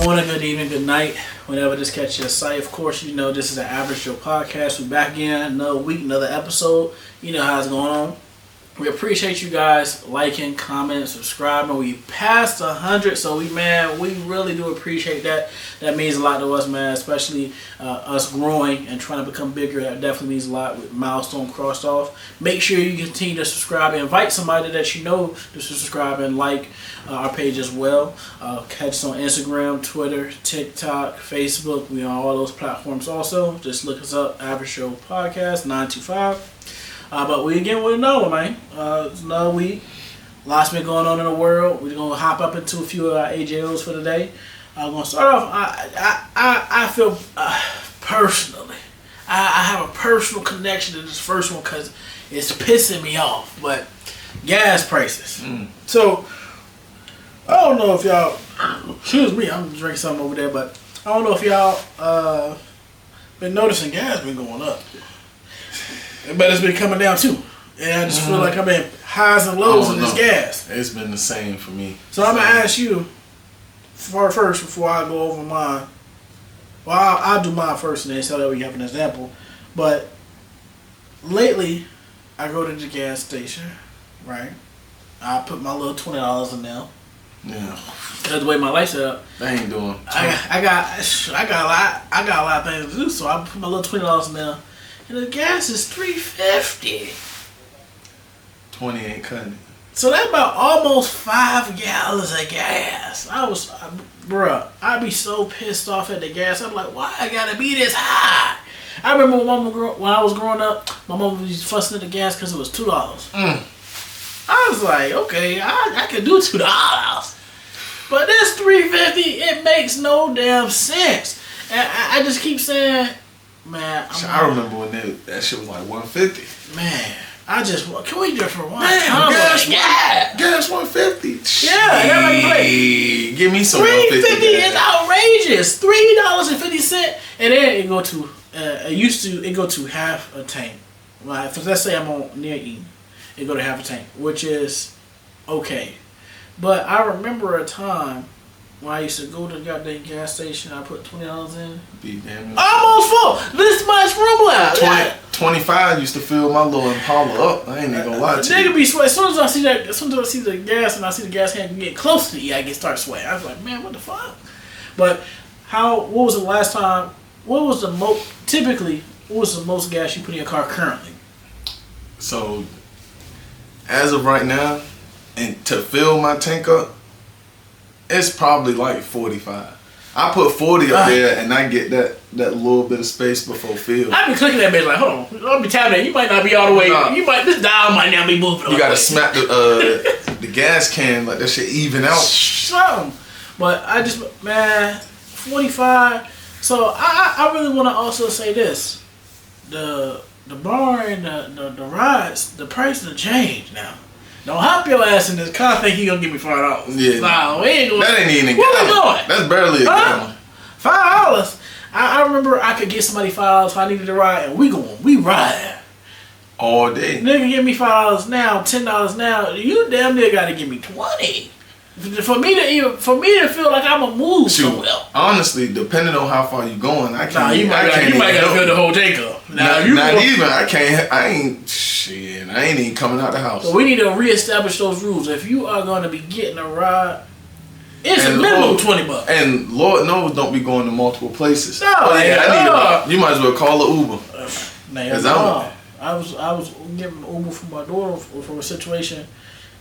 morning, good evening, good night, whenever this catches your sight. Of course, you know this is the Average Joe Podcast. We're back again, another week, another episode. You know how it's going on. We appreciate you guys liking, commenting, subscribing. We passed 100, so we really do appreciate that. That means a lot to us, man, especially us growing and trying to become bigger. That definitely means a lot with milestone crossed off. Make sure you continue to subscribe and invite somebody that you know to subscribe and like our page as well. Catch us on Instagram, Twitter, TikTok, Facebook. We on all those platforms also. Just look us up, Average Show Podcast 925. But we again with another one, man. It's another week. Lots been going on in the world. We're gonna hop up into a few of our AJOs for today. I'm gonna start off. I feel personally, I have a personal connection to this first one because it's pissing me off. But gas prices. So I don't know if y'all. Excuse me, I'm gonna drink something over there, but I don't know if y'all been noticing gas been going up. But it's been coming down too. And I just feel like I'm in highs and lows in this gas. It's been the same for me. So I'm going to ask you first before I go over mine. Well, I'll do mine first and then so that we have an example. But lately, I go to the gas station, right? I put my little $20 in there. Yeah. That's the way my life's set up. They ain't doing. I got a lot of things to do, so I put my little $20 in there. And the gas is $3.50. 20 ain't cutting it. So that's about almost 5 gallons of gas. I'd be so pissed off at the gas. I'm like, why I gotta be this high? I remember when I was growing up, my mom was fussing at the gas because it was $2. I was like, okay, I could do $2. But this $3.50, it makes no damn sense. And I just keep saying, man, I remember when that shit was like $150. Man, can we just for one? Gas $150. Yeah, give me some $3.50 is outrageous. $3.50, and then it go to it go to half a tank. Like, let's say I'm on near Eden, it go to half a tank, which is okay. But I remember a time when I used to go to the goddamn gas station, I put $20 in. Be damn almost full. This much room left. 25 used to fill my little Impala up. I ain't even gonna lie to you. Nigga be sweating. As soon as I see the gas and I see the gas can get close to me, I start sweating. I was like, man, what the fuck? But what was the last time? What was the most gas you put in your car currently? So, as of right now, and to fill my tank up, it's probably like 45. I put 40 up there and I get that little bit of space before fill. I be clicking that bitch like, hold on, I'll be tapping that. You might not be all the way. This dial might not be moving. You gotta smack the gas can, like that shit even out. Something. But I just, man, 45. So I really want to also say this: the bar and the rides, the price of change now. Don't hop your ass in this car. Think he gonna give me $5? Yeah, nah, we ain't going. That ain't even. Where we going? That's barely a gallon. $5. I remember I could get somebody $5 if I needed to ride, and we ride all day. Nigga, give me $5 now, $10 now. You damn near gotta give me $20 for me to feel like I'm a move somewhere. Honestly, depending on how far you going, I can't. Nah, you might gotta fill the whole tank up. I ain't even coming out the house. So we need to reestablish those rules. If you are gonna be getting a ride, it's a minimum $20. And Lord knows, don't be going to multiple places. No, you might as well call an Uber. I was getting an Uber from my daughter for a situation.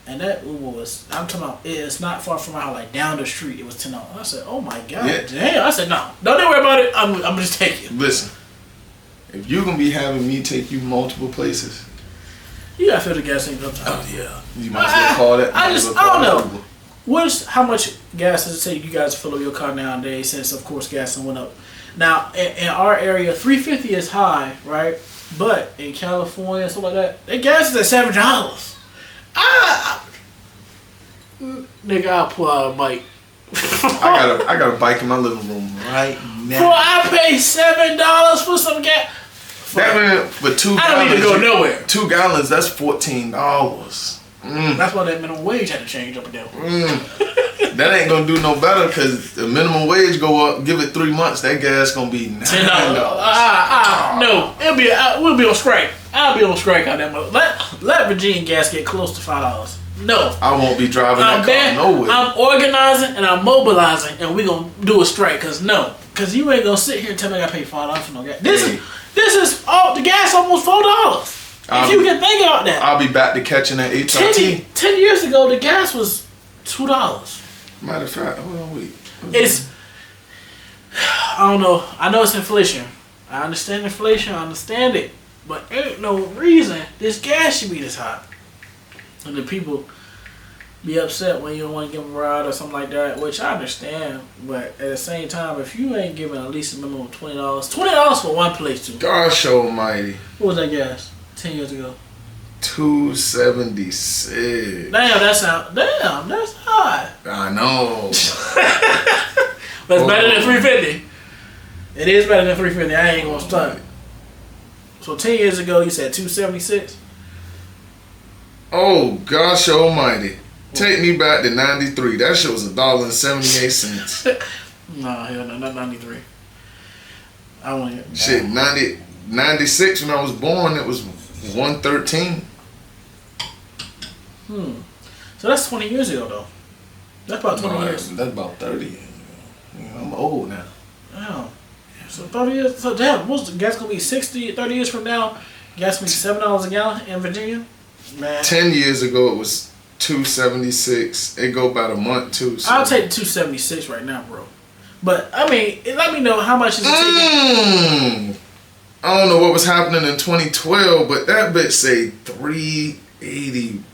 And that Uber was, I'm talking about, it's not far from my house, like down the street. It was $10. I said, oh my God, damn. I said, no, don't worry about it. I'm going to just take you. Listen, if you're going to be having me take you multiple places, you got to fill the gas tank up. Oh, yeah. You might as well call that. I don't know. How much gas does it take you guys to fill up your car nowadays since, of course, gas went up? Now, in our area, $3.50 is high, right? But in California and stuff like that, the gas is at $7. Nigga, I'll pull out a bike. I got a bike in my living room right now. Bro, I pay $7 for some gas. That man, for 2 gallons. I don't need to go nowhere. 2 gallons, that's $14. That's why that minimum wage had to change up and down. that ain't gonna do no better because the minimum wage go up. Give it 3 months, that gas gonna be $9. No, we'll be on strike. I'll be on strike on that. Let Virginia gas get close to $5. No, I won't be driving that car nowhere. I'm organizing and I'm mobilizing, and we gonna do a strike. Cause you ain't gonna sit here and tell me I gotta pay $5 for no gas. This is all the gas almost $4. If you can think about that, I'll be back to catching that HRT. 10 years ago, the gas was $2. Matter of fact, hold on, wait. I don't know. I know it's inflation. I understand inflation. I understand it. But ain't no reason this gas should be this high. And the people be upset when you don't want to give them a ride or something like that, which I understand. But at the same time, if you ain't giving at least a minimum of $20 for one place too. Gosh almighty. What was that gas 10 years ago? $2.76. That's high. I know. But it's better than $3.50. It is better than $3.50. I ain't gonna stunt. So 10 years ago, you said $2.76. Oh gosh almighty. Take me back to 93. That shit was $1.78. Nah, hell no, not 93. I want it. Shit, 96 when I was born, it was $1.13. So that's 20 years ago though. That's about 20 years. That's about 30 years ago. I'm old now. Wow. So 30 years. So damn, what's the gas gonna be 30 years from now? Gas gonna be $7 a gallon in Virginia? Man. 10 years ago it was $2.76. It go about a month too. So. I'll take the $2.76 right now, bro. But I mean, let me know how much is it taking. I don't know what was happening in 2012, but that bitch say 381,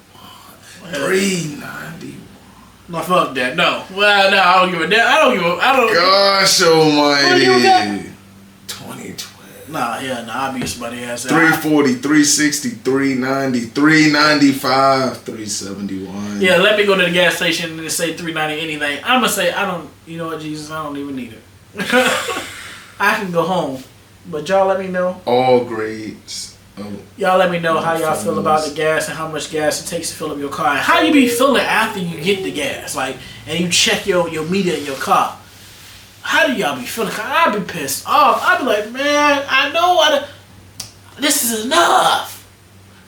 390. No, fuck that. No. Well, no, I don't give a damn. I don't. Gosh almighty. 2012. Nah, I'll be somebody else. 340, 360, 390, 395, 371. Yeah, let me go to the gas station and say 390 anything. I'm gonna say you know what, Jesus, I don't even need it. I can go home. But y'all let me know. All grades. Y'all let me know how y'all feel about the gas and how much gas it takes to fill up your car. And how you be feeling after you get the gas. Like, and you check your meter in your car. How do y'all be feeling? I'd be pissed off. I'd be like, man, I know this is enough.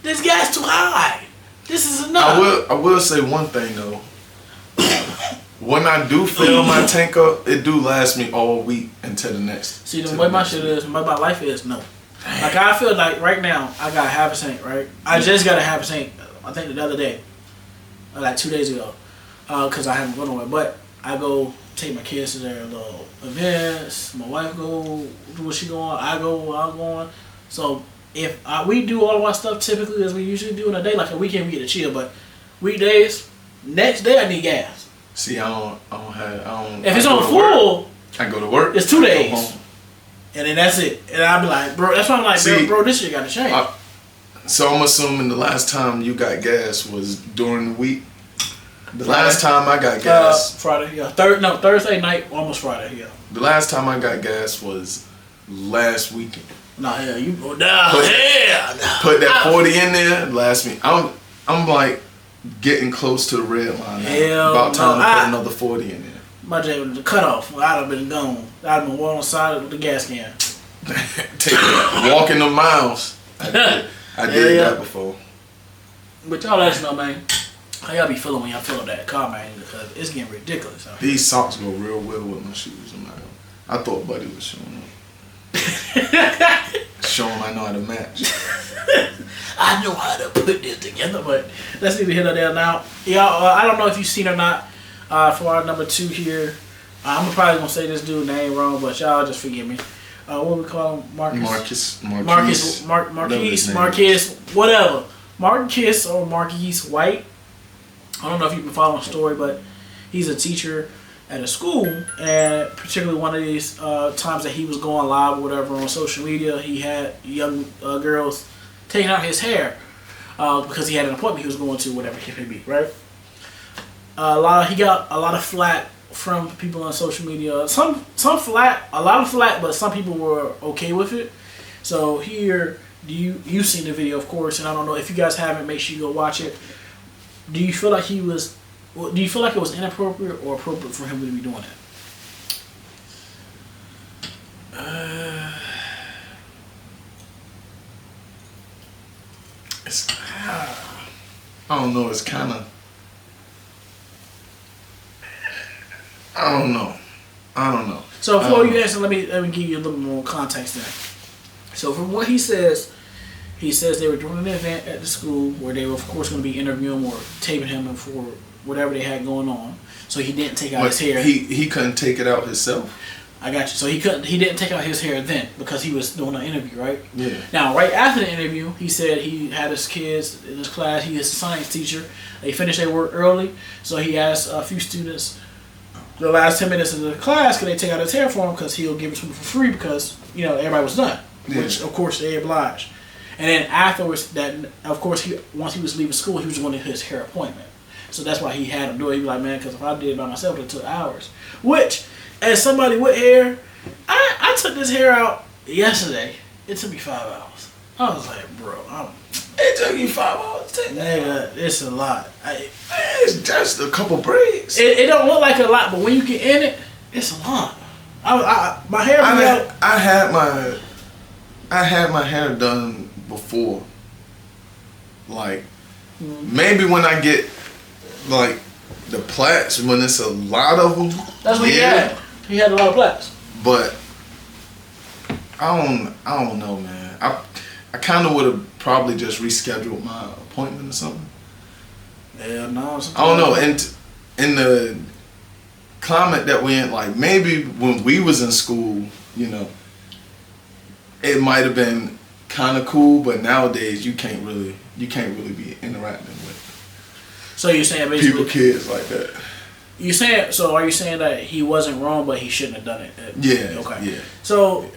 This gas too high. This is enough. I will say one thing though. When I do fill my tank up, it do last me all week until the next. See, the way my shit is, my life is, no. Like, I feel like right now, I got half a tank, right? I just got a half a tank, I think the other day. Like 2 days ago. Because I haven't gone nowhere. But I go take my kids to their little events. My wife go do what she going. I go where I'm going. So, if we do all of our stuff typically as we usually do in a day, like a weekend we get to chill. But weekdays, next day I need gas. See, I don't. If it's on full, I go to work. It's 2 days, and then that's it. And I'll be like, bro, that's why I'm like, bro, this shit got to change. So I'm assuming the last time you got gas was during the week. The last time I got gas, Friday, yeah, Thursday night, almost Friday, yeah. The last time I got gas was last weekend. Nah, yeah, you go Put that 40 in there. Last week, I'm like. Getting close to the red line. About time to put another 40 in there. My J was the cutoff. I'd have been gone. I'd have been walking on the side of the gas can. Walking the miles. I did that before. But y'all let us know, man. How y'all be feeling when y'all fill up that car, man? Because it's getting ridiculous. These socks go real well with my shoes. I thought Buddy was showing up. Show him I know how to match. I know how to put this together, but let's leave it here there now. Y'all, I don't know if you've seen or not. For our number 2 here, I'm probably gonna say this dude's name wrong, but y'all just forgive me. What we call him? Marquise, whatever. Marquise or Marquise White. I don't know if you've been following the story, but he's a teacher at a school, and particularly one of these times that he was going live or whatever on social media, he had young girls taking out his hair because he had an appointment he was going to, whatever it may be, right? He got a lot of flack from people on social media. Some flack, a lot of flack, but some people were okay with it. So here, you've seen the video, of course, and I don't know if you guys haven't. Make sure you go watch it. Do you feel like he was Well, do you feel like it was inappropriate or appropriate for him to be doing that? I don't know. It's kind of. I don't know. So before you answer, let me give you a little more context there. So from what he says they were doing an event at the school where they were of course going to be interviewing or taping him for whatever they had going on. So he didn't take out his hair. He couldn't take it out himself. I got you. So he didn't take out his hair then because he was doing an interview, right? Yeah. Now, right after the interview, he said he had his kids in his class. He is a science teacher. They finished their work early, so he asked a few students the last 10 minutes of the class, could they take out his hair for him because he'll give it to him for free because everybody was done, which of course they obliged. And then afterwards, once he was leaving school, he was wanting his hair appointment. So that's why he had him do it. He was like, man, because if I did it by myself, it took hours. Which, as somebody with hair, I took this hair out yesterday. It took me 5 hours. I was like, bro, it took you 5 hours to take that. Nigga, it's a lot. It's just a couple braids. It don't look like a lot, but when you get in it, it's a lot. My hair. I had my hair done before. Like maybe when I get like the plaits, when it's a lot of them. That's what he had. He had a lot of plaits. But I don't know, man. I kind of would have probably just rescheduled my appointment or something. Yeah, no. I don't know. And in the climate that we in, like maybe when we was in school, it might have been kind of cool, but nowadays you can't really be interacting with. So you're saying basically people, kids like that. Are you saying that he wasn't wrong, but he shouldn't have done it? Yeah. Okay. Yeah. So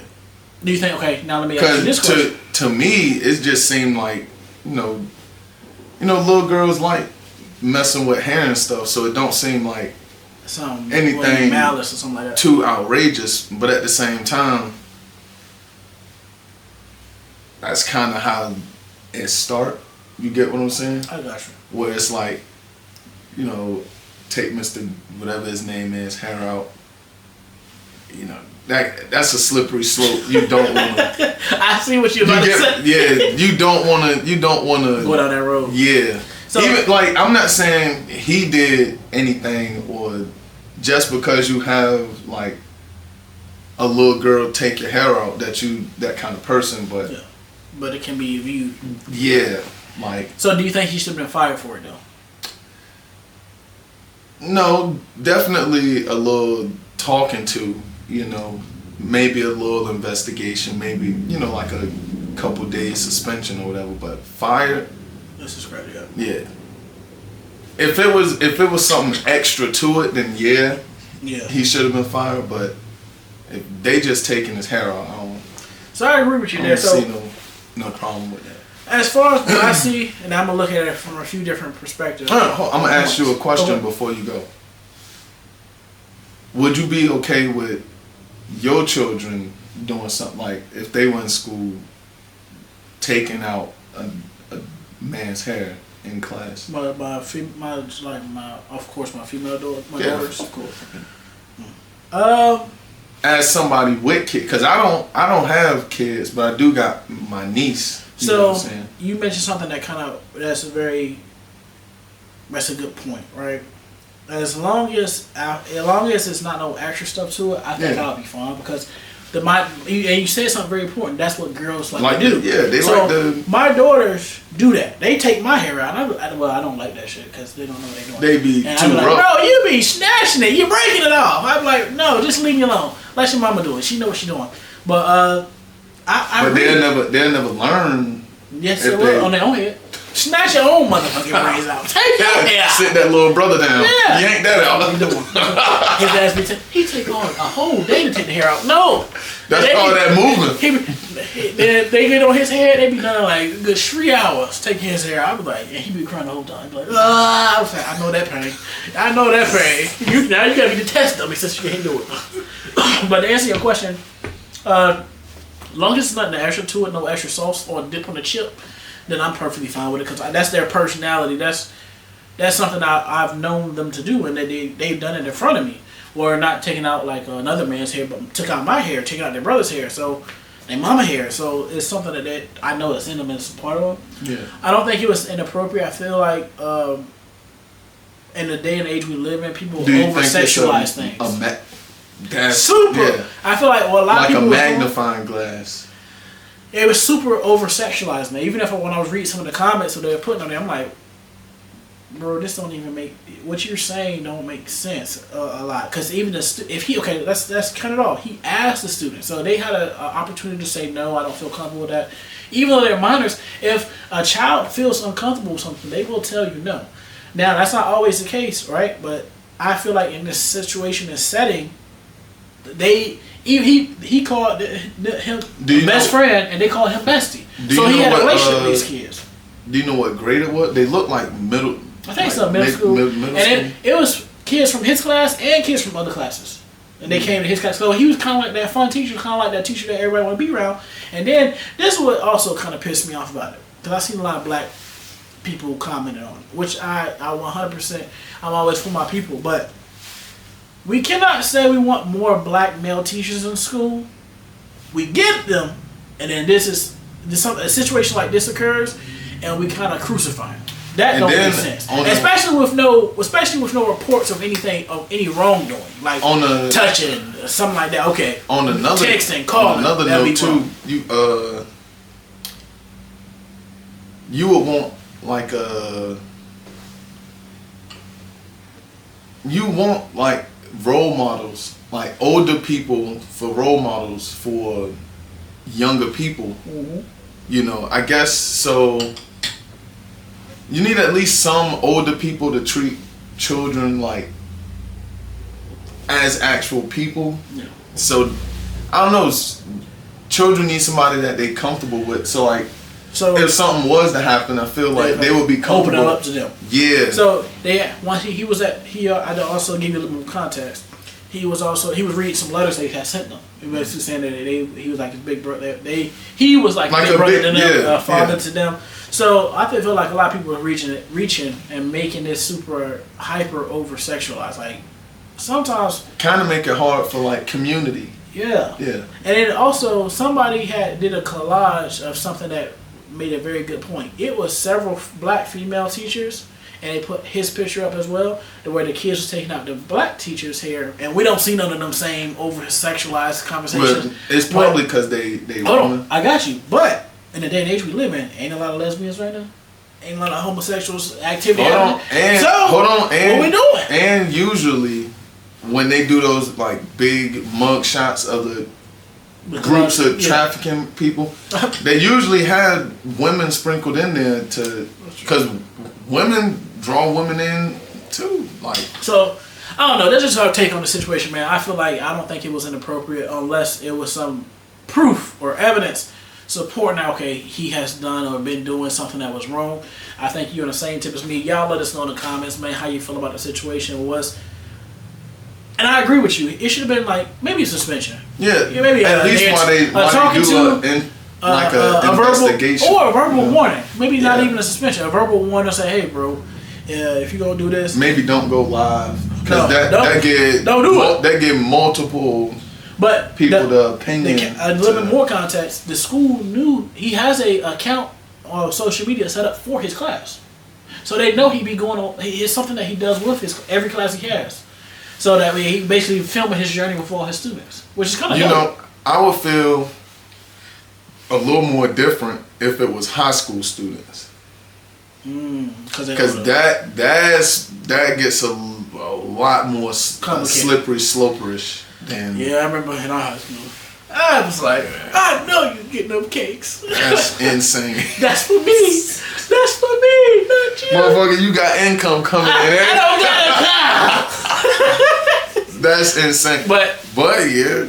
do you think? Okay, now let me ask you this question. To me, it just seemed like little girls like messing with hair and stuff, so it don't seem like anything malice or something like that. Too outrageous, but at the same time, that's kind of how it start. You get what I'm saying? I got you. Where it's like, take Mr. whatever his name is, hair out. That's a slippery slope. You don't want to. I see what you're about to say. Yeah, you don't want to. Go down that road. Yeah. So, even like, I'm not saying he did anything, or just because you have like a little girl take your hair out that kind of person, but. Yeah. But it can be viewed. Yeah, like. So do you think he should have been fired for it though? No, definitely a little talking to, maybe a little investigation, maybe, like a couple days suspension or whatever, but fired. Let's describe it. Yeah. If it was something extra to it, then yeah, he should have been fired. But if they just taking his hair out, So I agree with you there. I don't see no problem with that. As far as what I see, and I'm gonna look at it from a few different perspectives. I'm gonna ask you a question before you go. Would you be okay with your children doing something like if they were in school, taking out a man's hair in class? Of course, my female daughter, daughters, of course. As somebody with kids, because I don't have kids, but I do got my niece. You know what I'm saying? You mentioned something that's a good point, right? As long as it's not no extra stuff to it, I think I'll be fine because you said something very important. That's what girls like to do. Yeah, they like to. My daughters do that. They take my hair out. I don't like that shit because they don't know what they're doing. They be and too I'm like, rough. bro, you be snatching it. You're breaking it off. I'm like, no, just leave me alone. Let your mama do it. She know what she's doing. But But they'll never learn. Yes, they will on their own head. Snatch your own motherfucking braids out. Take your hair out. Sit that little brother down. Yeah. Yank that out. What he doing? His ass he take on a whole day to take the hair out. No. That's all that movement. They get on his head, they be done like a good 3 hours taking his hair out. I was like, and he be crying the whole time. He be like, I was like, I know that pain. Now you gotta be the test dummy since you can't do it. But to answer your question, long as it's nothing extra to it, no extra sauce or dip on the chip, then I'm perfectly fine with it because that's their personality. That's that's something I've known them to do, and they've done it in front of me. Or not taking out like another man's hair, but took out my hair, taking out their brother's hair, so their mama hair. So it's something that I know that's in them and it's a part of them. Yeah. I don't think it was inappropriate. I feel like in the day and age we live in, people over-sexualize things. Super. Yeah. I feel like a lot of people like a magnifying glass. It was super over-sexualized, man. Even if when I was reading some of the comments that they were putting on there, I'm like, bro, this don't even make what you're saying don't make sense a lot. Because even let's cut it off. He asked the student, so they had an opportunity to say no. I don't feel comfortable with that. Even though they're minors, if a child feels uncomfortable with something, they will tell you no. Now that's not always the case, right? But I feel like in this situation and setting, he called him best friend, and they called him bestie. So he had a relationship with these kids. Do you know what grade it was? They looked like middle. I think so, middle school. And it was kids from his class and kids from other classes. And they came to his class. So he was kind of like that fun teacher, kind of like that teacher that everybody want to be around. And then this is what also kind of pissed me off about it. Because I've seen a lot of black people commented on it, which I 100%, I'm always for my people. But we cannot say we want more black male teachers in school. We get them, and then a situation like this occurs, and we kind of crucify them. That don't make sense, especially with no reports of any wrongdoing, like touching, something like that. Okay, on another texting, calling. On another note too, you would want like role models, like older people for role models for younger people. Mm-hmm. You know, I guess so. You need at least some older people to treat children like as actual people. Yeah. So I don't know. Children need somebody that they're comfortable with. So if something was to happen, I feel like they would be comfortable. Open up to them. Yeah. So once he was at I'd also give you a little more context. He was reading some letters they had sent them. He was basically saying that he was like his big brother. He was like big brother to them, father to them. So I feel like a lot of people are reaching and making this super hyper over sexualized. Like sometimes kind of make it hard for like community. Yeah. Yeah. And then also somebody did a collage of something that made a very good point. It was several black female teachers, and they put his picture up as well, where the kids was taking out the black teacher's hair, and we don't see none of them same over sexualized conversations. But it's probably because they hold on, I got you. But in the day and age we live in, ain't a lot of lesbians right now. Ain't a lot of homosexuals activity happening. What we doing? And usually, when they do those like big mug shots of the groups of trafficking people, they usually have women sprinkled in there because women draw women in too. Like, so I don't know. That's just our take on the situation, man. I don't think it was inappropriate unless it was some proof or evidence supporting that, okay, he has done or been doing something that was wrong. I think you're on the same tip as me. Y'all let us know in the comments, man, how you feel about the situation was. And I agree with you. It should have been like maybe a suspension. Yeah, maybe at least while they do an investigation or a verbal warning. Maybe not even a suspension. A verbal warning to say, hey, bro, if you gonna do this, maybe don't go live because that get multiple. But people the opinion. A little bit more context. The school knew he has a account on social media set up for his class, so they know he be going on. It's something that he does with every class he has. So that way he basically filming his journey with all his students, which is kind of know, I would feel a little more different if it was high school students. Because that gets a lot more slippery sloperish than. Yeah, I remember in our high school. I was like, I know you're getting them cakes. That's insane. That's for me. That's for me, not you. Motherfucker, you got income coming in. I don't got a job. That's insane. But yeah.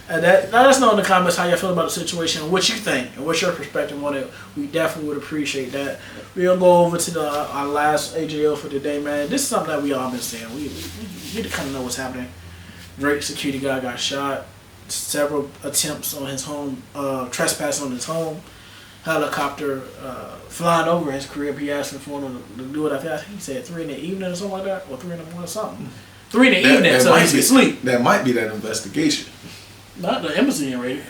Let us know in the comments how you feel about the situation and what you think and what's your perspective on it. We definitely would appreciate that. We'll go over to our last AJO for today, man. This is something that we all been saying. We need to kind of know what's happening. Drake security guy got shot. Several attempts on his home, trespassing on his home. helicopter flying over his crib. He asked him for him to do it. I think he said 3 in the evening or something like that, or 3 in the morning or something. 3 in the evening, so he's asleep. That might be that investigation. Not the embassy in raided.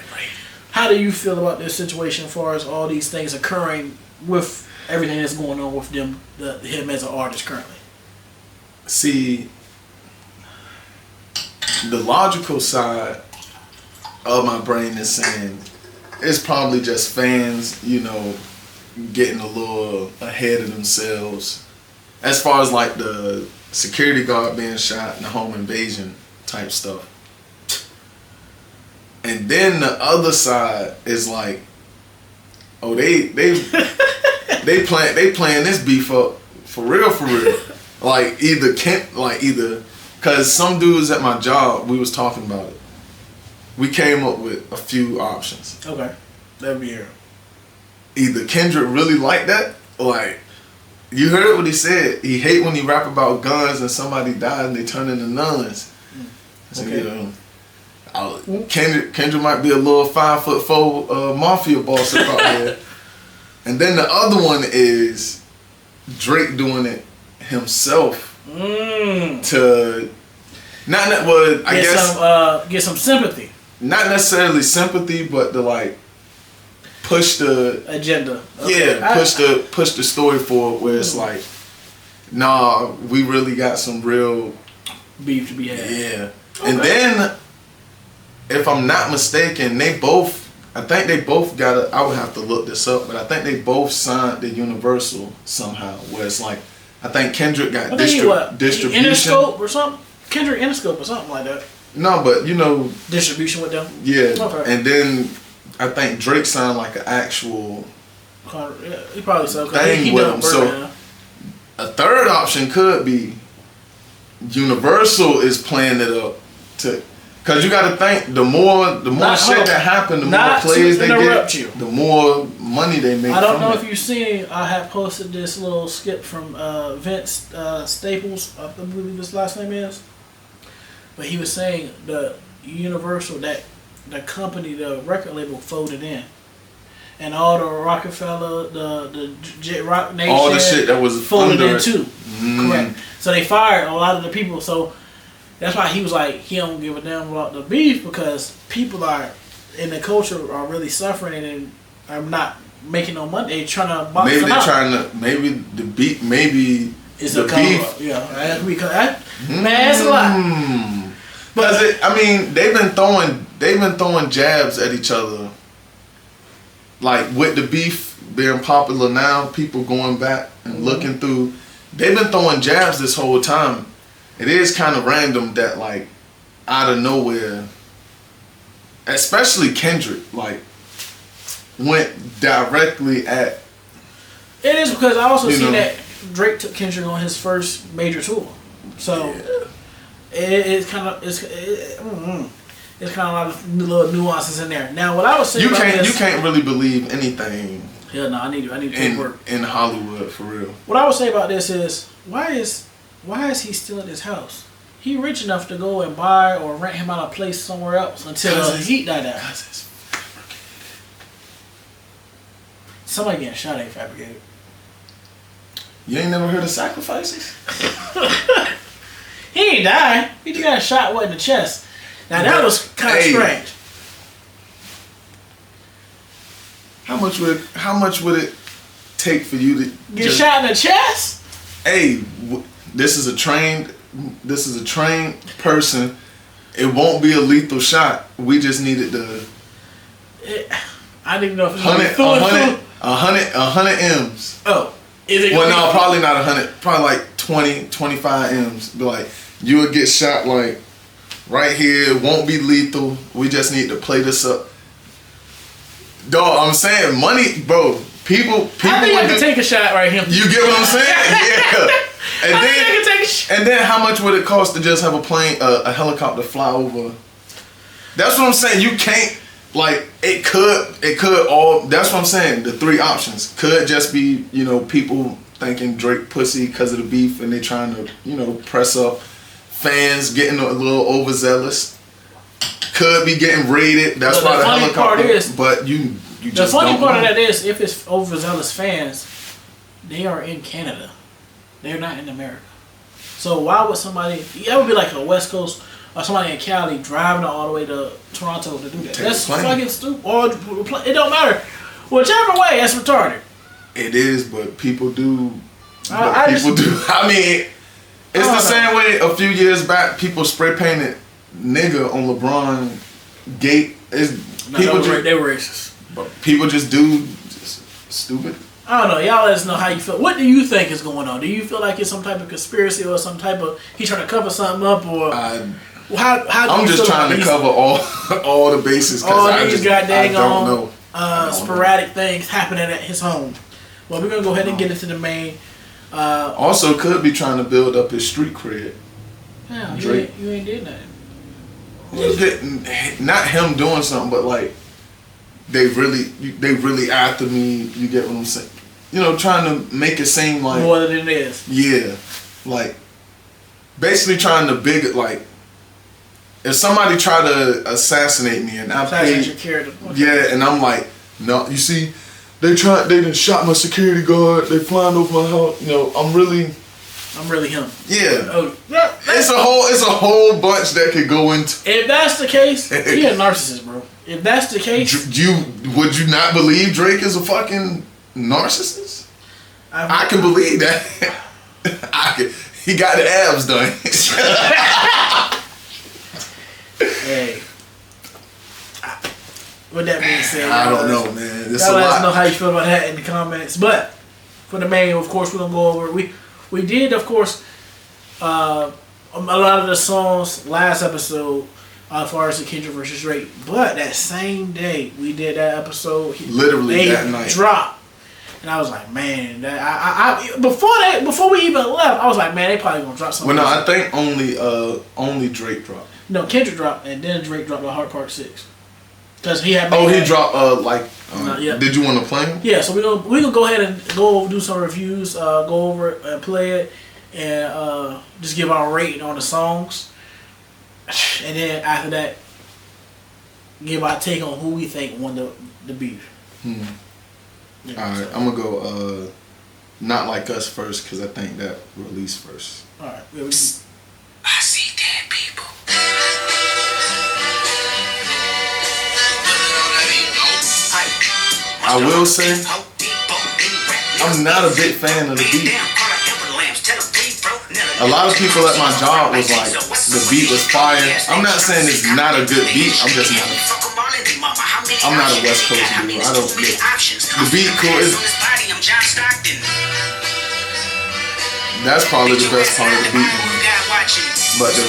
How do you feel about this situation as far as all these things occurring with everything that's going on with him as an artist currently? See, the logical side of my brain is saying it's probably just fans, getting a little ahead of themselves as far as like the security guard being shot and the home invasion type stuff. And then the other side is like, oh, they playing this beef up for real. Like either because some dudes at my job, we was talking about it. We came up with a few options. Okay, that'd be here. Either Kendrick really liked that, like you heard what he said. He hate when he rap about guns and somebody died and they turn into nuns. So, okay. Kendrick might be a little 5'4" mafia boss out there. And then the other one is Drake doing it himself to get some sympathy. Not necessarily sympathy, but to like push the agenda. Okay. Yeah, push the story forward where it's like, nah, we really got some real beef to be had. Yeah. Okay. And then if I'm not mistaken, I think they both got I would have to look this up, but I think they both signed the Universal somehow, where it's like, I think Kendrick got distribution. Interscope or something? Kendrick Interscope or something like that. No, but distribution with them? Yeah. Okay. And then I think Drake signed like an actual he probably so thing with him. So a third option could be Universal is playing it up to, because you got to think the more shit that happen, the more plays they get, the more money they make. I don't know if you've seen. I had posted this little skit from Vince Staples. I believe his last name is. But he was saying the Universal, that the company, the record label folded in. And all the Rockefeller, the Rock Nation, all the shit that was folded in too. Correct. So they fired a lot of the people. So that's why he was like, he don't give a damn about the beef, because people are in the culture are really suffering and are not making no money. They trying to box them out. Maybe the beef. Maybe it's the beef. Yeah, man, it's a lot. Because they've been throwing jabs at each other. Like with the beef being popular now, people going back and looking through. They've been throwing jabs this whole time. It is kind of random that like out of nowhere, especially Kendrick, like went directly at. It is because I also see that Drake took Kendrick on his first major tour, so it's kind of it's kind of a lot of little nuances in there. Now, what I was saying, you can't really believe anything. Yeah, no, I need to take work in Hollywood for real. What I would say about this is why is he still at his house? He rich enough to go and buy or rent him out a place somewhere else until the heat died down. Somebody getting shot ain't fabricated. You ain't never heard of sacrifices? He ain't died. He just got shot in the chest. Now that was kind of strange. How much would it take for you to get shot in the chest? Hey, this is a trained person. It won't be a lethal shot. We just needed I didn't know if it was 100 M's. Oh. Well, no, probably not 100. Probably like 20, 25 M's. But like, you would get shot like right here. It won't be lethal. We just need to play this up. Dog, I'm saying money, bro. People. I think I can take a shot right here. You get what I'm saying? Yeah. And then how much would it cost to just have a helicopter fly over? That's what I'm saying. You can't. Like, it could all, that's what I'm saying, the three options. Could just be, people thinking Drake pussy because of the beef and they trying to, press up. Fans getting a little overzealous. Could be getting raided. That's why the helicopter, but you You The just funny don't part know. of that is, if it's overzealous fans, they are in Canada. They're not in America. So why would somebody? That would be like a West Coast or somebody in Cali driving all the way to Toronto to do that. Take That's a plane. fucking stupid. Or it don't matter. Whichever way, that's retarded. It is, but people do. I I mean, it's the same way a few years back people spray painted nigga on LeBron gate. They were racist. But people just do stupid. I don't know. Y'all let us know how you feel. What do you think is going on? Do you feel like it's some type of conspiracy or some type of he trying to cover something up or how do I'm you just feel trying about to cover all the bases because I don't know. Sporadic things happening at his home. Well, we're gonna go ahead and get into the main. Also, could be trying to build up his street cred. Yeah, Drake. you ain't did nothing. Not him doing something, but like they really after me. You get what I'm saying? You know, trying to make it seem like more than it is. Yeah, like basically trying to big it. Like if somebody tried to assassinate me and I paid, your character. yeah, and I'm like, no, you see, they done shot my security guard. They flying over my house. You know, I'm really him. Yeah. Oh, it's a whole bunch that could go into. If that's the case, he a narcissist, bro. If that's the case, would you not believe Drake is a fucking narcissist? I can believe that. He got the abs done. Hey. With that being said, I don't know, man. Y'all let us know how you feel about that in the comments. But for the main, of course, we're gonna go over. We did, of course, a lot of the songs last episode as far as the Kendrick versus Drake. But that same day we did that episode, literally that night dropped, and I was like, man, before we even left, I was like, man, they probably gonna drop something. Well, no, I think only Drake dropped. No, Kendrick dropped, and then Drake dropped the Heart Part 6. Cause he had. He dropped yeah. Did you want to play him? Yeah, so we gonna go ahead and do some reviews, go over it and play it, and just give our rating on the songs, and then after that, give our take on who we think won the beef. Yeah, all right, I'm gonna go Not Like Us first because I think that released first. All right. I see dead people. I will say, I'm not a big fan of the beat. A lot of people at my job was like, the beat was fire. I'm not saying it's not a good beat. I'm not a West Coast dude. I don't get the beat cool. That's probably the best part of the beat. But the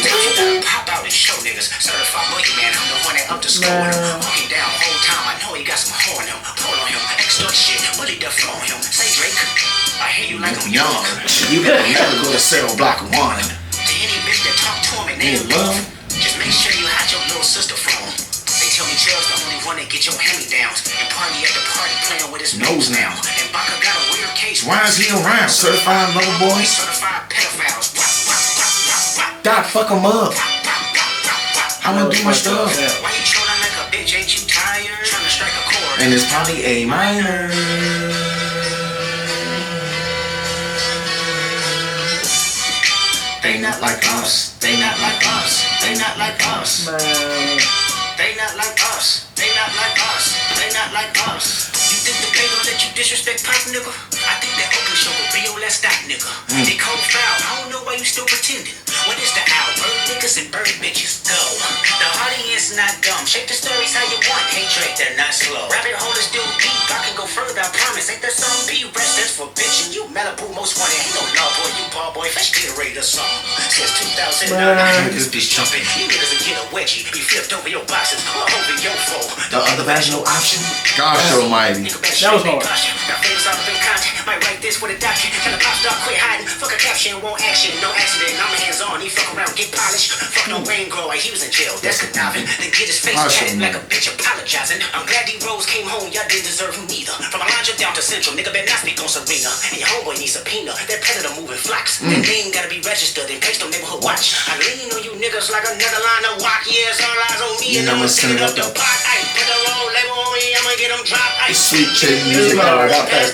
pop out and show niggas certified boogeyman. I'm the one that up the score. Walking down whole time. I know he got some hoe on him. Pull on him. Extort shit. Bully the flow on him. Say Drake, I hear you like I'm young. You better never go to cell block 1. To any bitch that talk to him and they love, just make sure you hide your little sister from him. They tell me Chubb's the only one that get your hand-me-downs. And party at the party playing with his nose now. And Baka got a weird case. Why is he around? Certified lover boy? Certified pedophiles. God, fuck him up. I'ma do my stuff. Why you trolling like a bitch? Ain't you tired? Trying to strike a chord. And it's probably A minor. They not like us. They not like us. They not like us. They not like us. They not like us. They not like us. You think the play gon' let you disrespect Pop, nigga? I think that Oakland show will be your last stop, nigga. They cold foul. I don't know why you still pretending. What is the owl? Bird niggas and bird bitches. Go. The audience not dumb. Shape the stories how you want. Hey Drake, they're not slow. Rabbit hole is still deep. I can go further, I promise. Ain't there some B rest that's for bitching? You Malibu most wanted. Ain't no love boy, you ball boy. Fresh Gatorade or something. Since 2009, I this bitch jumping. You niggas will get a wedgie. Be flipped over your boxes or over your foe. The other vaginal option. Gosh almighty. That was hard. Got face off in content. Might write this with a document. Tell the pop star quit hiding. Fuck a caption. action, won't action, no accident. I'm hands on, he fuck around, get polished. Fuck no rain grow, like he was in jail. That's conniving. Then get his face tatted like a bitch apologizing. I'm glad D-Rose came home, y'all didn't deserve him neither. From Alondra down to Central, nigga better not speak on Serena. And your homeboy needs a subpoena. That predator moving flocks. That name gotta be registered and placed on neighborhood watch. I lean on you niggas like another line of walk. Yeah, it's all eyes on me and I'ma send it up the pot. Ay, put the roll label on me, I'ma get them dropped. Ay, Sweet chick music, I got that.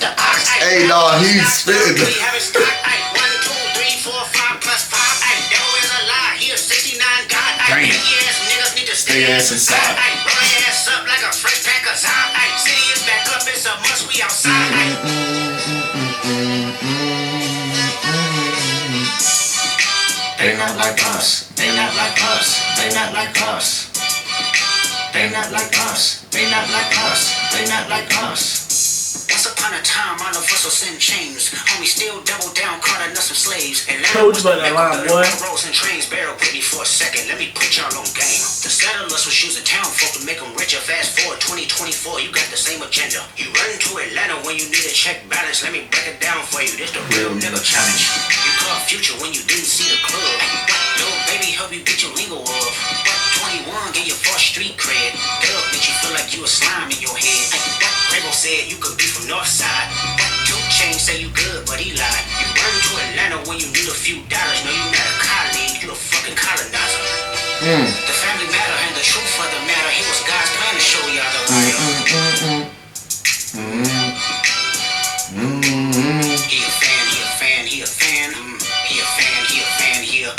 Hey, dawg, he's spitting. 1, 2, 3, 4, 5 plus 5. Ay, devil is a lie. He a 69 God. Ay, picky ass niggas need to stay ass inside. Ay, roll your ass up like a fresh pack of Zod. Ay, city is back up, it's a must, we outside. Ay. They not like us. They not like us. They not like us. They not like us. They not like us. They not like us. Once upon a time, all of us was in chains. Homie still double down, calling us some slaves. And Told you about that line, boy. Rolls and trains, bear with me for a second. Let me put y'all on game. The settlers was using town folk to make them richer. Fast forward 2024, you got the same agenda. You run to Atlanta when you need a check balance. Let me break it down for you. This the real nigga challenge. You caught future when you didn't see the club. Little baby help you get your lingo off. 21 get your false street cred. Dub make you feel like you a slime in your head. Quavo said you could be from North Side. 2 Chainz say you good, but he lied. You run to Atlanta when you need a few dollars. No, you not a colleague, you a fucking colonizer. The family matter and the truth of the matter. He was God's plan to show y'all the liar. He a fan, he a fan, he a fan. He a fan, he a fan, he a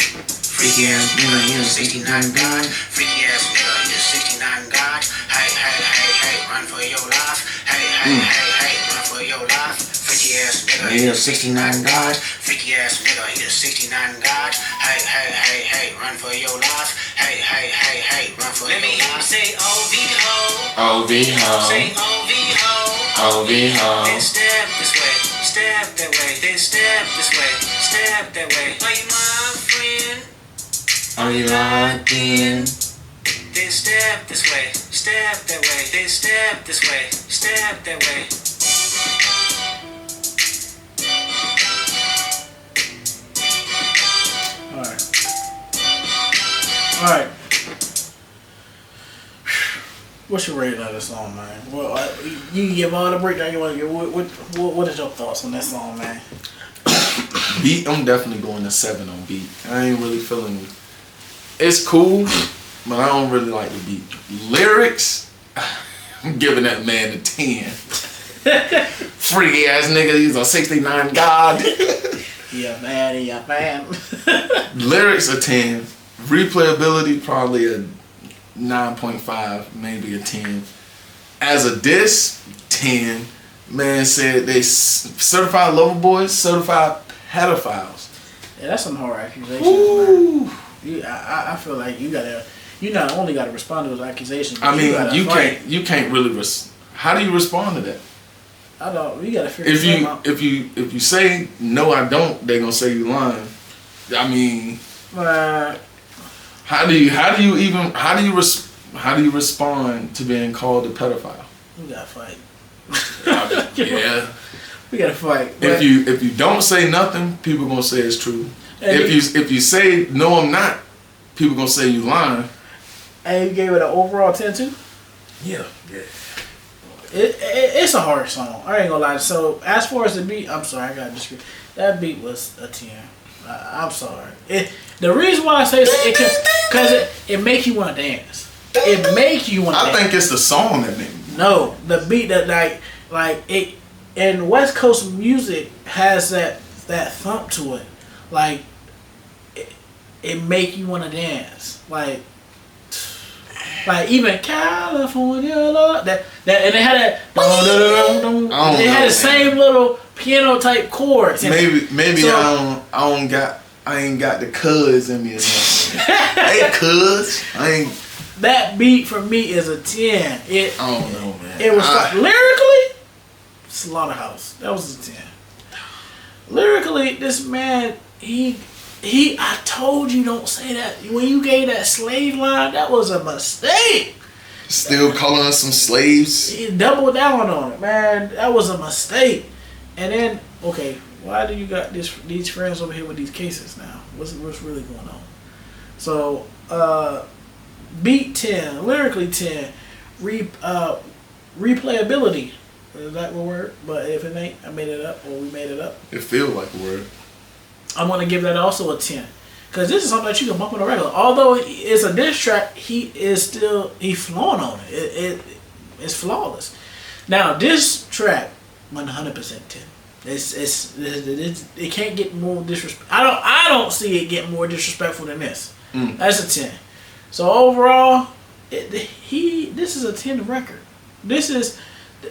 freaky ass nigga, he a 69 God. Freaky ass nigga, he a 69 God. Hey, hey, hey, hey, run for your life. Hey, hey, hey, hey, run for your life. Freaky ass nigga, he a 69 God. Freaky ass nigga, he a 69 God. Hey, hey, hey, hey, run for your life. Hey, hey, hey, hey, run for your life. Let me hear you say O-V-Ho. O-V-Ho. Say O-V-Ho. O-V-Ho. Then step this way, step that way. Then step this way, step that way. Are you my friend? Are you locked in? Then step this way, step that way. Then step this way, step that way. Alright. What's your rating of this song, man? Well, you can give all the breakdown you want to give. What is your thoughts on that song, man? Beat, I'm definitely going to 7 on beat. I ain't really feeling it. It's cool, but I don't really like the beat. Lyrics, I'm giving that man a 10. Freaky ass nigga, he's a 69 God. Yeah, man, yeah, man. Lyrics a 10. Replayability probably a 9.5, maybe a 10. As a diss, 10. Man said they certified lover boys, certified pedophiles. Yeah, that's some hard accusations, man. I feel like you not only gotta respond to those accusations. But I mean, you can't really. How do you respond to that? I don't. You gotta figure something out. If you say no, I don't, they gonna say you lying. I mean, how do you respond to being called a pedophile? We gotta fight. Yeah, we gotta fight. If you don't say nothing, people gonna say it's true. If you say no, I'm not, people gonna say you lying. And you gave it an overall 10 too? Yeah. It's a hard song. I ain't gonna lie. So as far as the beat, I'm sorry, I gotta disagree. That beat was a 10. I'm sorry. The reason why I say because it make you want to dance. It make you want to dance. I think it's the song that made me. No, the beat that like it, and West Coast music has that thump to it. Like it make you want to dance. Like even California love that and they had that they had the same little piano type chords. Maybe so, I ain't got the cuz in me enough. Hey cuz, I ain't. That beat for me is a 10. I don't know, man. It was lyrically Slaughterhouse. That was a 10. Lyrically, this man I told you don't say that. When you gave that slave line, that was a mistake. Still calling us some slaves. He doubled down on it, man. That was a mistake. And then, okay, why do you got these friends over here with these cases now? What's really going on? So, beat 10, lyrically 10, replayability. Is that the word? But if it ain't, I made it up, or we made it up. It feels like a word. I'm gonna give that also a 10. Because this is something that you can bump on the regular. Although it's a diss track, he's flowing on it. It's flawless. Now, this track, 100% 10. It can't get more disrespect. I don't see it getting more disrespectful than this. That's a 10. So overall, this is a 10 record.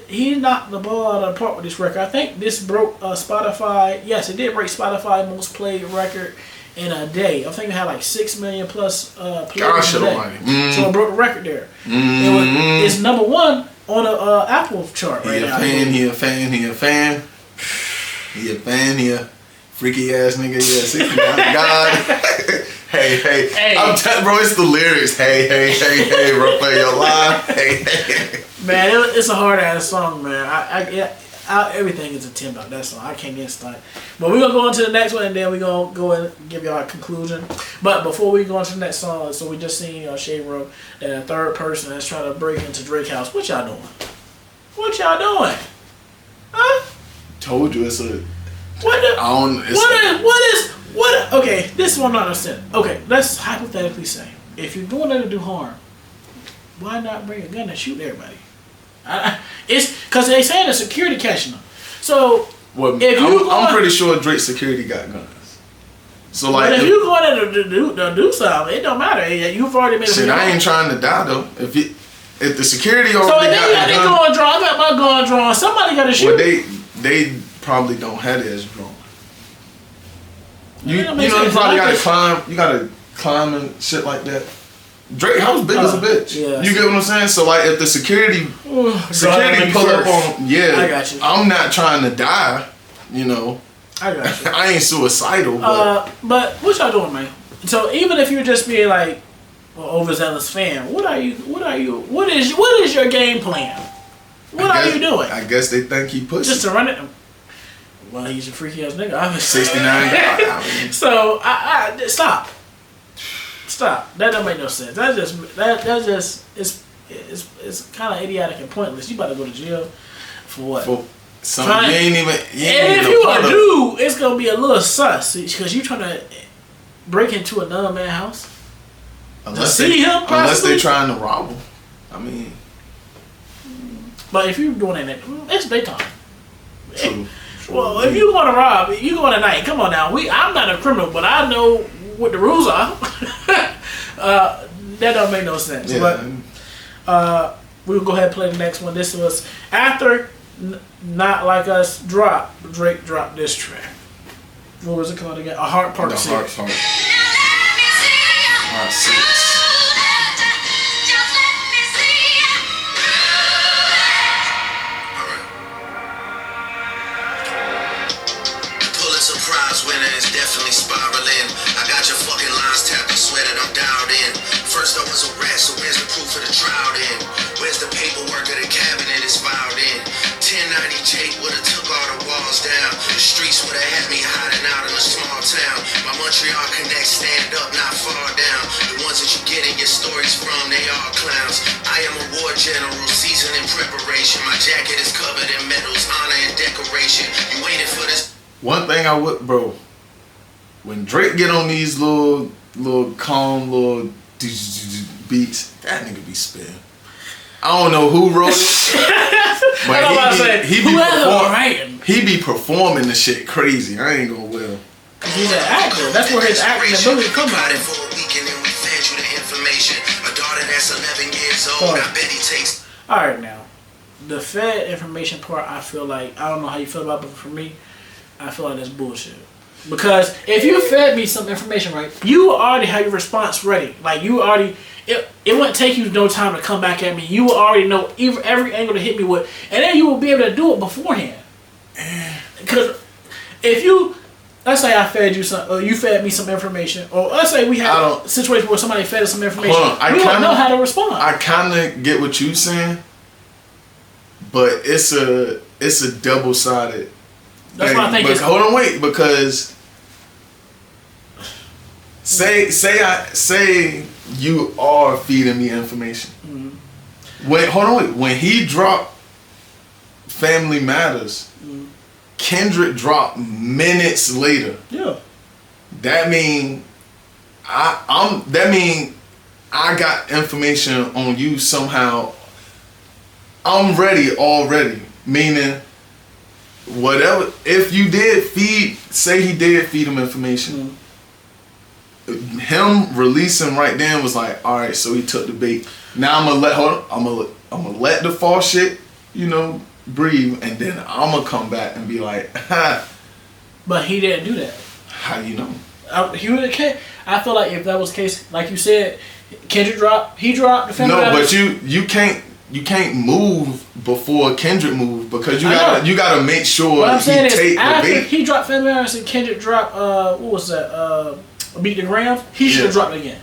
He knocked the ball out of the park with this record. I think this broke Spotify. Yes, it did break Spotify most played record in a day. I think it had like 6 million plus plays Gosh, a day. So it broke the record there. It's number 1 on the Apple chart right now. He a fan. He a freaky ass nigga. Yeah, 69 God. Hey. I'm telling bro, it's the lyrics. Hey, bro, play your line. Hey. Man, it's a hard ass song, man. Everything is a 10 about that song. I can't get started. But we're gonna go on to the next one, and then we're gonna go and give y'all a conclusion. But before we go on to the next song, so we just seen Shade Room that a third person is trying to break into Drake house. What y'all doing? Huh? Told you it's a. Okay, this is what I'm not understanding. Okay, let's hypothetically say if you're doing that to do harm, why not bring a gun and shoot everybody? It's because they saying the security catching them. So I'm pretty sure Drake's security got guns. So like, but if you going in to do something, it don't matter. You've already made a shit. I ain't trying to die though. If the security already got the gun, gun drawn. I got my gun drawn. Somebody got to shoot. Well, they probably don't have it as drawn. You probably got to climb. You got to climb and shit like that. Drake house big as a bitch. Yeah, you get what I'm saying? So like, if the security pull up on, I got you. I'm not trying to die. I got you. I ain't suicidal. But what y'all doing, man? So even if you're just being like an overzealous fan, what is your game plan? What are you doing? I guess they think he pushed just to run it. Well, he's a freaky ass nigga, obviously. 69. So I stop. That don't make no sense. That's just it's kind of idiotic and pointless. You about to go to jail for what? For something you ain't even. And if you a dude, it's gonna be a little sus because you trying to break into a non-man house. Unless they trying to rob him. I mean. But if you're doing it, it's daytime. True. Well, if you want to rob, you going at night. Come on now. I'm not a criminal, but I know what the rules are. That don't make no sense. Yeah. But we'll go ahead and play the next one. This was after Not Like Us Drake dropped this track. What was it called again? A Heart Part 6. Part 6. Winner is definitely spiraling. I got your fucking lines tapped, I swear that I'm dialed in. First I was a rat, so where's the proof of the trial then? Where's the paperwork of the cabinet is filed in? 1090 Jake would've took all the walls down. The streets would've had me hiding out in a small town. My Montreal connect, stand up, not fall down. The ones that you getting your stories from, they all clowns. I am a war general, seasoned in preparation. My jacket is covered in medals, honor and decoration. You waiting for this? One thing I would, bro, when Drake get on these little calm little beats, that nigga be spitting. I don't know who wrote it, but he be performing the shit crazy. I ain't gonna will. He's an actor. That's where his acting ability comes from. For a week and then we fed you the information. A daughter that's 11 years old. I bet he takes. All right, now the fed information part. I feel like I don't know how you feel about it, but for me, I feel like that's bullshit. Because if you fed me some information, right, you already have your response ready. Like you already, it wouldn't take you no time to come back at me. You will already know every angle to hit me with, and then you will be able to do it beforehand. Because if you, let's say I fed you some, or you fed me some information, or let's say we had a situation where somebody fed us some information, we wouldn't know how to respond. I kind of get what you're saying, but it's a double-sided That's what I think. Hold on, wait, because say you are feeding me information. Mm-hmm. Wait. When he dropped Family Matters, Kendrick dropped minutes later. Yeah. That mean I got information on you somehow. I'm ready already. Meaning, whatever. If you did say he did feed him information. Him releasing right then was like, all right. So he took the bait. Now I'm gonna let the false shit, breathe, and then I'm gonna come back and be like, ha. But he didn't do that. How you know? I feel like if that was the case, like you said, Kendrick dropped the Family Matters. But you can't move before Kendrick moved because you gotta make sure what I'm saying is after the bait. He dropped Family Matters and Kendrick dropped what was that? Beat the Grams. He should have dropped it again.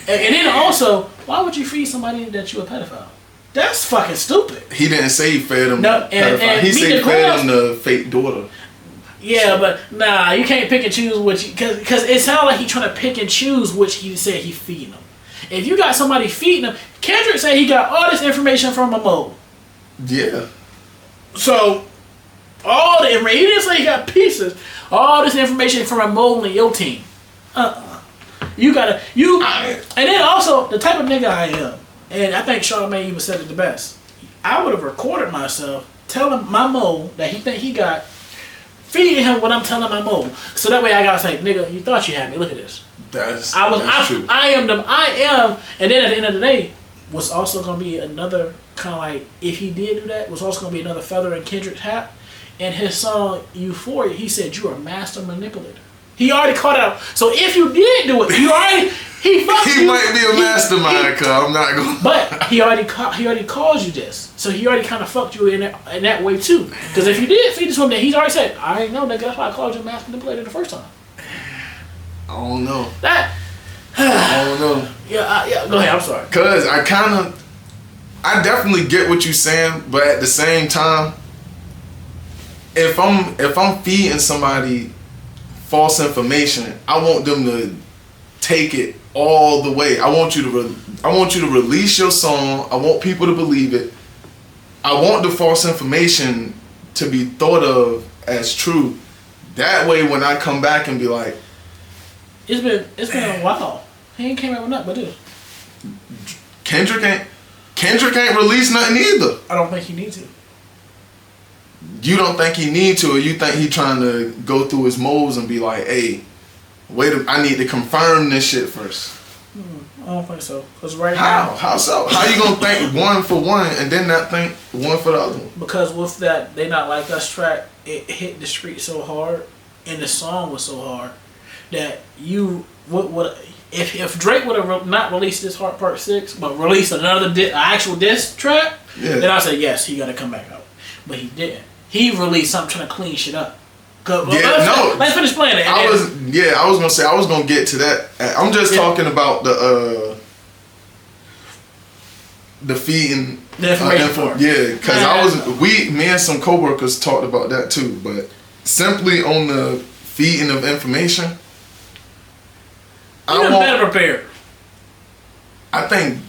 And then also, why would you feed somebody that you a pedophile? That's fucking stupid. He didn't say he fed him. No, and he said he fed him the fake daughter. Yeah, but nah, you can't pick and choose which, because it sounds like he's trying to pick and choose which he said he feeding them. If you got somebody feeding them, Kendrick said he got all this information from a mole. Yeah. So all the information, he didn't say he got pieces. All this information from a mole in your team. You gotta and then also the type of nigga I am, and I think Charlamagne even said it the best. I would have recorded myself telling my mole that he think he got, feeding him what I'm telling my mole. So that way I gotta say, nigga, you thought you had me. Look at this. That's true. I am, and then at the end of the day, what's also gonna be another kind of like, if he did do that, was also gonna be another feather in Kendrick's hat. In his song Euphoria, he said you are a master manipulator. He already caught it out. So if you did do it, he might be a mastermind, cuz I'm not going. But he already called you this, so he already kind of fucked you in that way too. Because if you did feed this woman, he's already said, I ain't know, nigga. That's why I called you a master manipulator the first time. I don't know. I don't know. Yeah. Go ahead. I'm sorry. Cause I definitely get what you're saying, but at the same time, if I'm feeding somebody false information, I want them to take it all the way. I want you to release your song. I want people to believe it. I want the false information to be thought of as true. That way, when I come back and be like, it's been a while. He ain't came out with nothing but this. Kendrick ain't release nothing either. I don't think he needs to. You don't think he need to, or you think he trying to go through his moles and be like, hey, I need to confirm this shit first. I don't think so. Cause right now, how? How so? How you gonna think one for one and then not think one for the other one? Because with that They Not Like Us track, it hit the street so hard, and the song was so hard that if Drake would have not released this Heart Part 6, but released another actual diss track, then I said yes, he got to come back out. But he didn't. He released something trying to clean shit up. Let's finish playing it. I was gonna say I was gonna get to that. I'm just talking about the feeding the information part. Yeah, because me and some coworkers talked about that too. But simply on the feeding of information, I'm better prepared. I think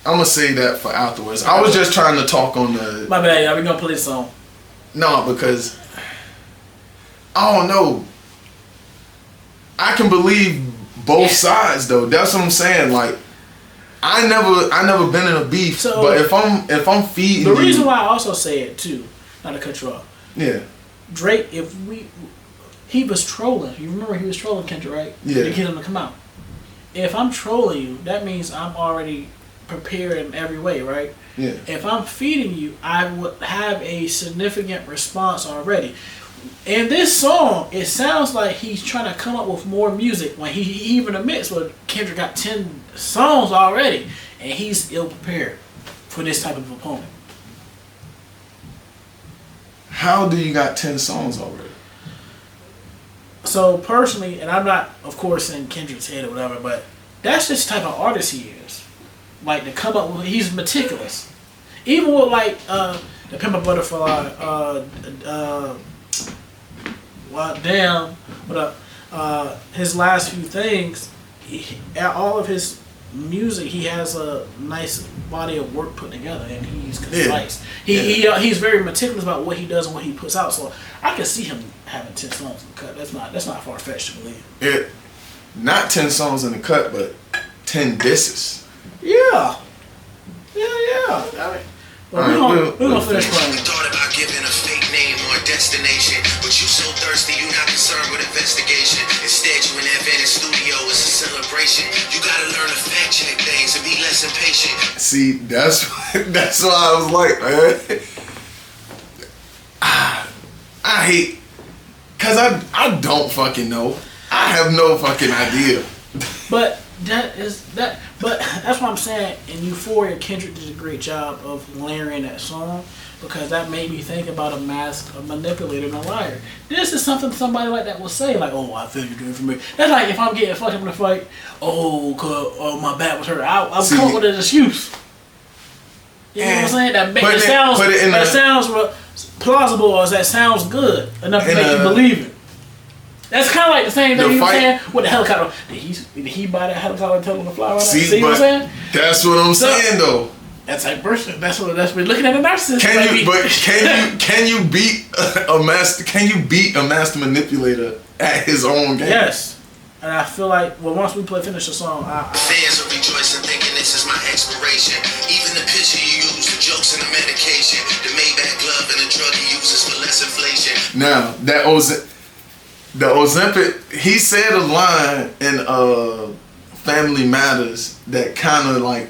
I'm gonna say that for afterwards. I was just trying to talk on the. My bad. Are we gonna play this song? No, because I don't know. I can believe both sides though. That's what I'm saying. Like I never been in a beef. So, but if I'm feeding the reason why I also say it too, not to cut you off. Yeah. Drake, he was trolling. You remember he was trolling Kendrick, right? Yeah. To get him to come out. If I'm trolling you, that means I'm already prepared in every way, right? Yeah. If I'm feeding you, I would have a significant response already. In this song, it sounds like he's trying to come up with more music when he even admits, well, Kendrick got 10 songs already, and he's ill prepared for this type of opponent. How do you got 10 songs already? So personally, and I'm not, of course, in Kendrick's head or whatever, but that's just the type of artist he is. Like to come up with, he's meticulous. Even with like the Pimp a Butterfly, well, damn, what up? His last few things, all of his music, he has a nice body of work put together, and he's concise. He's very meticulous about what he does and what he puts out. So I can see him having 10 songs in the cut. That's not far fetched to believe. Not 10 songs in the cut, but 10 disses. Yeah. I mean, we're gonna finish playing. Thought about giving a fake name or a destination, but you so thirsty, you not concerned with investigation. Instead, you in that van in studio, it's a celebration. You gotta learn to fact check things and be less impatient. See, that's what I was like, man. I hate, cause I don't fucking know. I have no fucking idea. But but that's what I'm saying. In Euphoria, Kendrick did a great job of layering that song, because that made me think about a mask, a manipulator, and a liar. This is something somebody like that will say, like, "Oh, I feel you're doing for me." That's like if I'm getting fucked up in a fight. Oh, my back was hurt. I'll come up with an excuse. You know what I'm saying? That sounds plausible, or that sounds good enough to make you believe it. That's kind of like the same thing you were saying with the helicopter. Did he buy that helicopter and tell him to fly right now? See what I'm saying? That's what I'm saying, though. That's like person. That's what we're looking at a narcissist. Can you beat a master? Can you beat a master manipulator at his own game? Yes. And I feel like once we finish the song, fans are rejoicing, thinking this is my expiration. Even the picture you use, the jokes and the medication, the Maybach glove and the drug he uses for less inflation. Now the Ozempic, he said a line in Family Matters that kind of like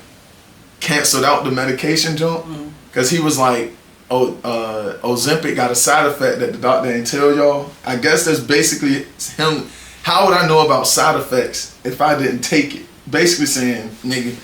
canceled out the medication jump, because he was like, Ozempic got a side effect that the doctor ain't tell y'all. I guess that's basically him. How would I know about side effects if I didn't take it? Basically saying, nigga,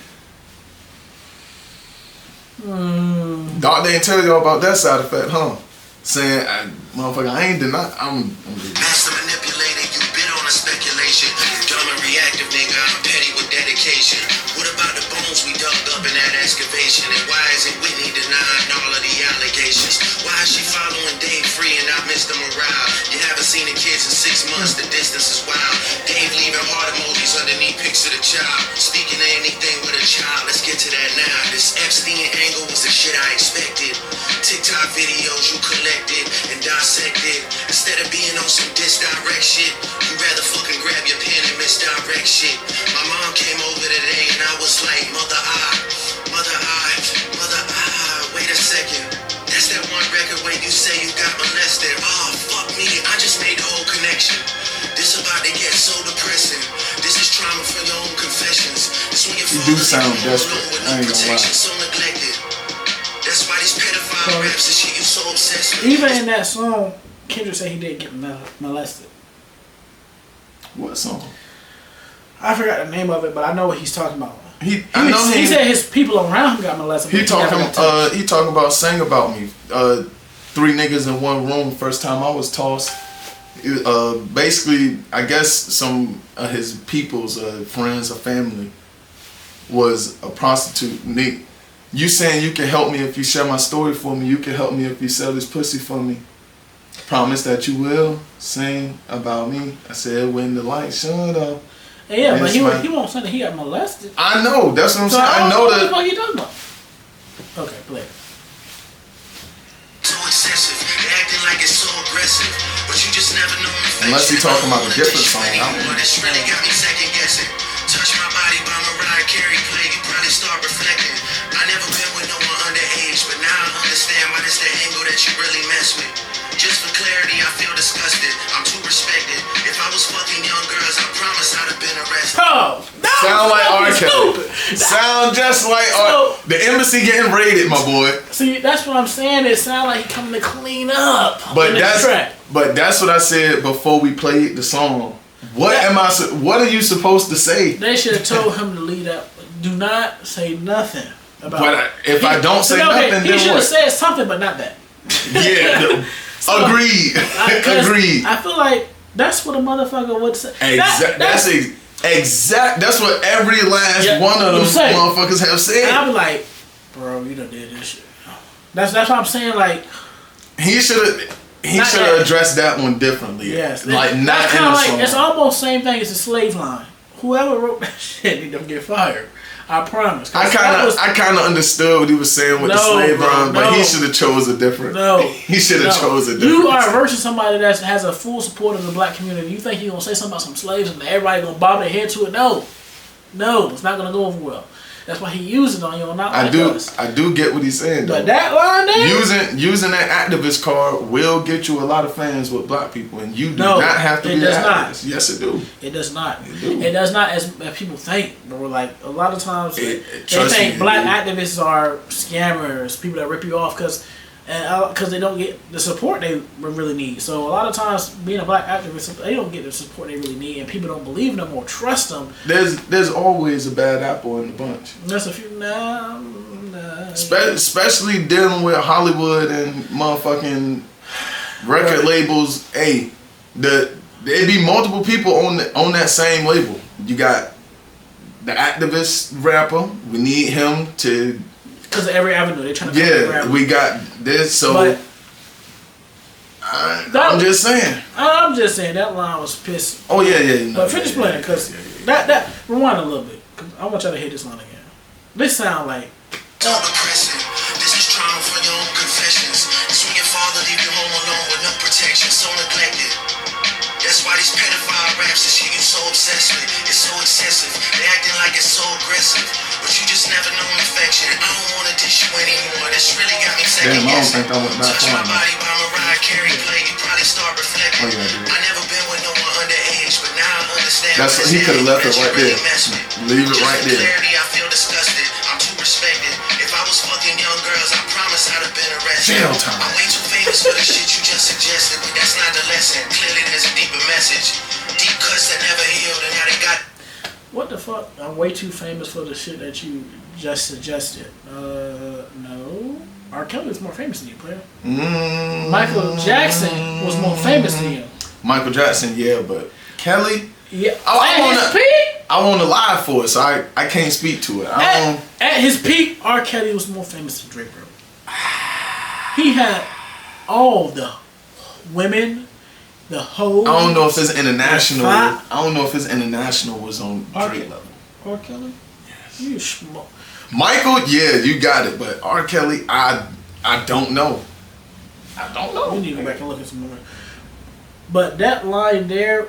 doctor ain't tell y'all about that side effect, huh? Saying, motherfucker, I ain't denying. I'm master manipulator, you bid on a speculation. Dumb and reactive, nigga, I'm petty with dedication. What about the bones we dug up in that excavation? And why isn't Whitney denying all of the allegations? Why is she following Dave free and not Mr. Morale? You haven't seen the kids in 6 months, the distance is wild. Dave leaving heart emojis underneath pics of the child. Speaking of anything with a child, let's get to that now. This Epstein angle was the shit I expected. TikTok videos you collected and dissected. Instead of being on some disdirect shit, you rather fucking grab your pen and misdirect shit. My mom came over today and I was like, mother I, wait a second. That's that one record where you say you got molested. Oh, fuck me, I just made the whole connection. This about to get so depressing. This is trauma for your own confessions. This when you do sound desperate. I ain't gonna lie. So neglected. That's why these pedophile raps and shit you so obsessed with. even in that song, Kendrick said he did get molested. What song? I forgot the name of it, but I know what he's talking about. He said his people around him got molested. He talking about Sang About Me. 3 niggas in one room. First time I was tossed. Basically, I guess some of his people's friends or family was a prostitute. Nick, you saying you can help me if you share my story for me? You can help me if you sell this pussy for me? Promise that you will sing about me. I said when the light shut up. Yeah, but he won't say that he got molested. I know. That's what I'm saying. I know what that. the fuck you talking about? Okay, play it. So excessive, acting like it's so aggressive, but you just never know. Unless he talking about a different song. I don't know. This really got me second guessing. Touch my body by Mariah Carey play, you probably start reflecting. I never been with no one underage, but now I understand why this the angle that you really mess with. Just for clarity, I feel disgusted. I'm too respected. If I was fucking young girls, I promise I'd have been arrested. Oh, no, sound like R. Kelly. Sound just like the embassy getting raided, my boy. See, that's what I'm saying. It sounds like he coming to clean up. But that's what I said before we played the song. What are you supposed to say? They should have told him to lead up. Do not say nothing about. But if I don't say nothing, then what? He should have said something, but not that. Yeah. Agreed. Agreed. I feel like that's what a motherfucker would say. That's what every last one of them motherfuckers have said. And I'm like, bro, you done did this shit. That's what I'm saying. Like he should have addressed that one differently. Yes, like not that's in kind a of like song. it's almost same thing as the slave line. Whoever wrote that shit need to get fired. I promise. I kind of understood what he was saying with the slave line, but he should have chose a different. He should have chose a different. You are versus somebody that has a full support of the black community. You think you gonna say something about some slaves and everybody gonna bob their head to it? No, it's not gonna go over well. That's why he used it on you, not like us. I do get what he's saying, though. But that line there, using that activist card will get you a lot of fans with black people, and you do not have to be an activist. Yes, it do. It does not. It does not as people think. But we're like a lot of times they think black activists are scammers, people that rip you off because they don't get the support they really need. So a lot of times, being a black activist, they don't get the support they really need, and people don't believe in them or trust them. There's always a bad apple in the bunch. There's a few nah. Especially dealing with Hollywood and motherfucking record labels. Hey, there'd be multiple people on that same label. You got the activist rapper. We need him to. Because of every avenue, they're trying to we got this, so but I'm just saying. I'm just saying that line was pissed. Oh yeah. But finish playing, because that rewind a little bit. Cause I want y'all to hear this line again. This sound like. Don't depress it. This is trauma from your own confessions. It's when your father leave you home alone with no protection, so neglected. That's why these pedophile raps is getting so obsessed with. It's so excessive. They acting like it's so aggressive. But you just never known affection. I don't wanna dish you anymore. This really got me second guessing. Touch my body while Mariah Carey play. You probably start reflecting. I never been with no one underage, but now I understand. That's what he could have left it right there. Leave it right there. Clarity, I feel disgusted. I'm too respected. If I was fucking young girls, I promise I'd have been arrested. Jail time. I'm way too famous for the shit you just suggested, but that's not the lesson. Clearly there's a deeper message. Deep cuts that never healed and how they got. What the fuck? I'm way too famous for the shit that you just suggested. No. R. Kelly was more famous than you, player. Michael Jackson was more famous than you. Michael Jackson, yeah, but Kelly. Yeah. I want to lie for it, so I can't speak to it. At his peak, R. Kelly was more famous than Drake, bro. He had all the women, the hoes. I don't know if his international. I don't know if his international was on Drake level. R. Kelly? Yes. You schmo. Michael, yeah, you got it, but R. Kelly, I don't know. I don't know. We need to go back and look at some more. But that line there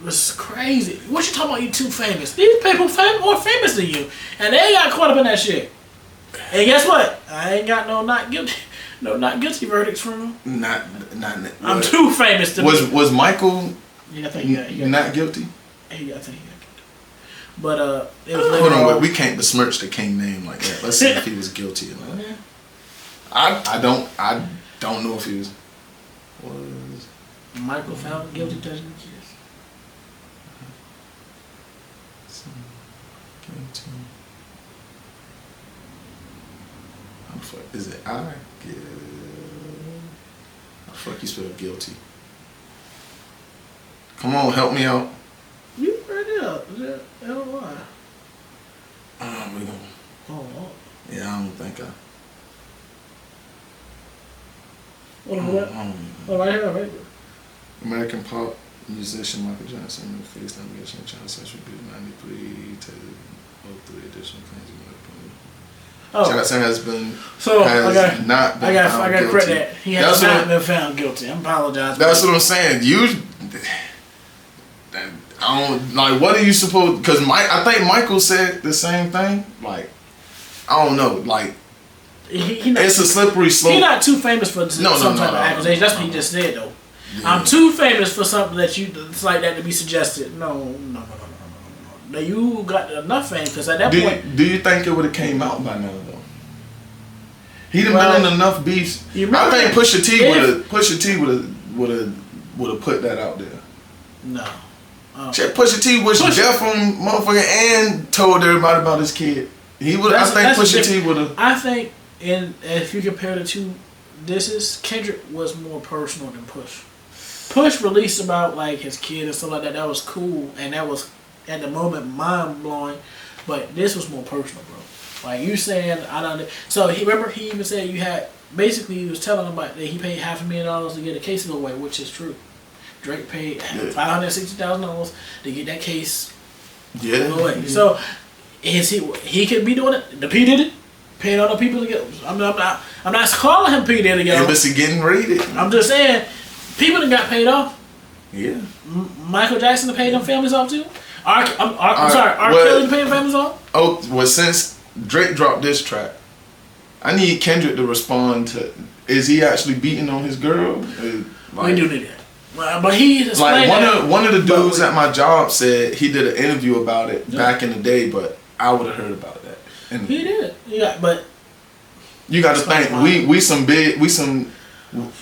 was crazy. What you talking about? You too famous? These people more famous than you, and they got caught up in that shit. And guess what? I ain't got no not guilty verdicts from him. Not. I'm too famous to. Was Michael? Yeah, I think he got not guilty. I think he got guilty. But it was. Hold on, we can't besmirch the king name like that. Let's see if he was guilty or not. I don't know if he was. Michael found guilty touching the kids. Is it I? Yeah. How the fuck you spell guilty? Come on, help me out. You read it up. Is that L-Y? We gonna. Oh. Yeah, I don't think I. What is that? Oh, right here, right there. American pop musician Michael Jackson faced allegation of child sexual abuse 93 to 03 additional claims. Jackson has not been I found got to correct guilty. that. He has not been found guilty. I apologize. That's what I'm saying. I don't like. What are you supposed? Because I think Michael said the same thing. Like, I don't know. Like, it's a slippery slope. He's not too famous for some type of accusation. That's what he just said, though. Yeah. I'm too famous for something it's like that to be suggested. No. You got enough fame because at that point. Do you think it would have came out by now though? He'd have been in enough beefs. I think Pusha T would have put that out there. No. Pusha T was deaf on motherfucker and told everybody about his kid. He would. I think Pusha T would have. I think, if you compare the two disses, Kendrick was more personal than Push. Push released about like his kid and stuff like that. That was cool, and that was at the moment mind blowing. But this was more personal, bro. Like you saying, I don't. So he even said you had basically he was telling him about that he paid $500,000 to get a case go away, which is true. Drake paid $560,000 to get that case go away. Yeah. So is he could be doing it? The P did it, paying other people to get. I'm not calling him P Diddy. Embassy getting raided. I'm just saying, people that got paid off. Yeah. Michael Jackson to pay them families off too. I'm sorry, R. Kelly to pay them families off. Oh, well, since Drake dropped this track, I need Kendrick to respond to. Is he actually beating on his girl? We do need that. But he like one of the dudes at my job said he did an interview about it back in the day, but I would have heard about that. And he did. Yeah, but you got to think we some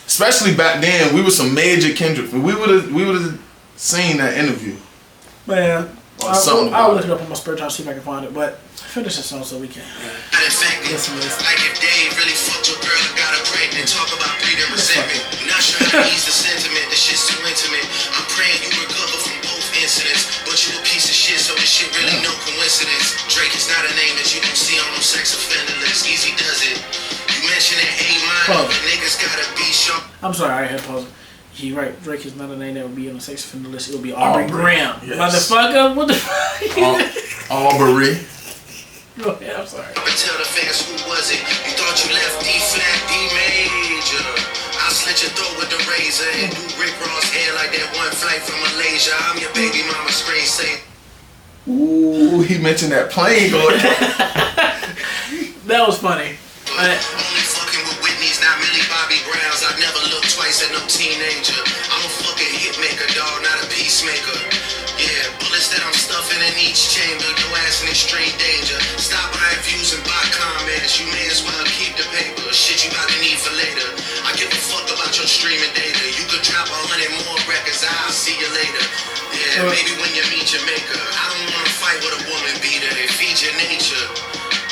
especially back then we were some major Kendrick. We would have seen that interview. Man, I'll look it up on my spare time, see if I can find it. But finish this song so we can. Like if Dave really fucked your girl and got her pregnant, talk about bleeding resentment. Not sure how to ease the sentiment, the shit's too intimate. I'm praying you recover from both incidents, but you a piece of shit, so this shit really no coincidence. Drake is not a name that you don't see on no sex offender list. Easy does it. You mention it A-minor, but niggas gotta be sharp. I'm sorry, I had to pause. He right. Drake is not a name that would be on the sex offender list. It would be Aubrey Graham. Yes. Motherfucker, what the fuck? Aubrey. Go ahead, I'm sorry. Tell the fans who was it? You thought you left D flat, D major. I'll slit your throat with the razor and do Rick Ross hair like that one flight from Malaysia. I'm your baby mama screensaver. Ooh, he mentioned that plane going. That was funny. Only fucking with Whitney's, not Millie Bobby Browns. I've never looked twice at no teenager. I'm a fucking hitmaker, dog, not a peacemaker. Yeah, bullets that I'm stuffing in each chamber. Your ass in extreme danger. Stop buying views and buy comments. You may as well keep the paper. Shit you about to need for later. I give a fuck about your streaming data. You could drop 100 more records. I'll see you later. Yeah, maybe when you meet your maker. I don't wanna fight with a woman beater. It feeds your nature.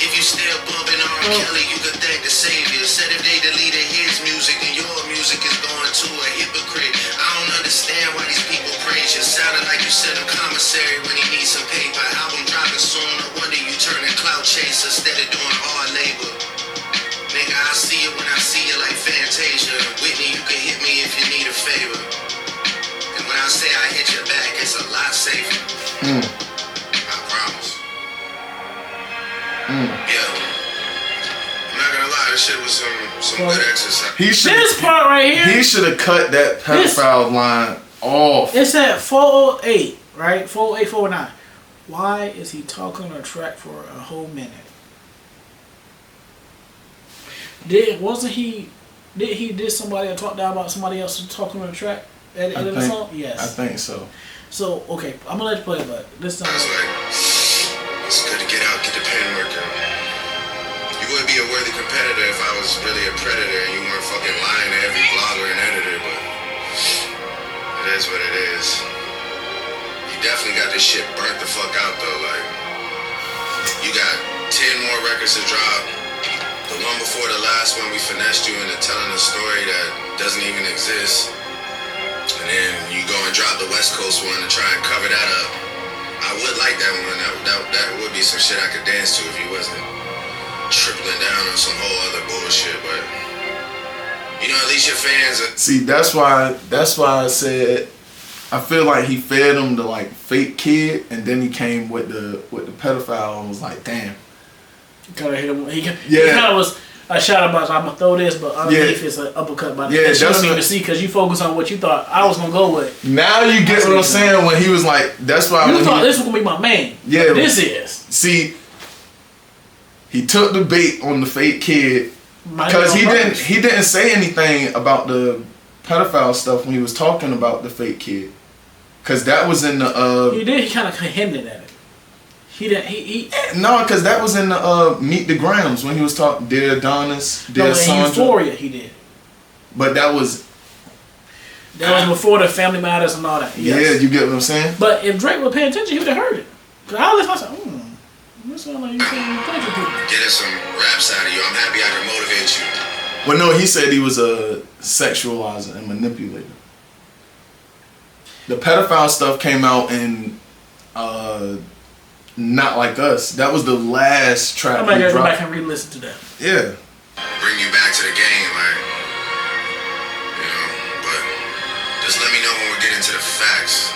If you still bumping R. Kelly, you could thank the savior. Said if they deleted his music and your music is going to a hypocrite. I don't understand why these people praise you. Sounded like you sent him commissary when he needs some paper. Album dropping soon, no wonder you turning clout chaser instead of doing hard labor. Nigga, I see you when I see you like Fantasia. Whitney, you can hit me if you need a favor. And when I say I hit your back, it's a lot safer. I promise. Yeah. I'm not gonna lie, this shit was some good exercise. This part right here. He should have cut that pedophile line off. It's at 408, right? 408, 409. Why is he talking on a track for a whole minute? Did somebody talk down about somebody else talking on the track at the end of the song? Yes. I think so. So, okay, I'm gonna let you play it, but this time. It's good to get out, get the pen work out. You would be a worthy competitor if I was really a predator and you weren't fucking lying to every blogger and editor, but it is what it is. You definitely got this shit burnt the fuck out though, like, you got 10 more records to drop. The one before the last one, we finessed you into telling a story that doesn't even exist. And then you go and drop the West Coast one and try and cover that up. I would like that one. That would be some shit I could dance to if he wasn't tripling down on some whole other bullshit. But you know, at least your fans are. See, that's why I said I feel like he fed him the like fake kid, and then he came with the pedophile and was like, damn. Kind of hit him. He kind of was a shot about. I'm gonna throw this, but underneath it's an uppercut. By you don't even see because you focus on what you thought I was gonna go with. Now you get what I'm saying when he was like, that's why you thought this was gonna be my main. Yeah, this is. See, he took the bait on the fake kid because he didn't say anything about the pedophile stuff when he was talking about the fake kid, because that was in the. He did. He kind of hinted at it. No, because that was in the Meet the Grams when he was talking. Dear Adonis, Dear Sandra. Euphoria, he did. But that was before the Family Matters and all that. Yes. Yeah, you get what I'm saying? But if Drake would pay attention, he would have heard it. Because I was like, this sounds like you saying attention to it. Get us some raps out of you. I'm happy I can motivate you. Well, no, he said he was a sexualizer and manipulator. The pedophile stuff came out in Not Like Us. That was the last track I might he gotta go dropped. back and re-listen to that. Yeah. Bring you back to the game, like, you know, but just let me know when we get into the facts.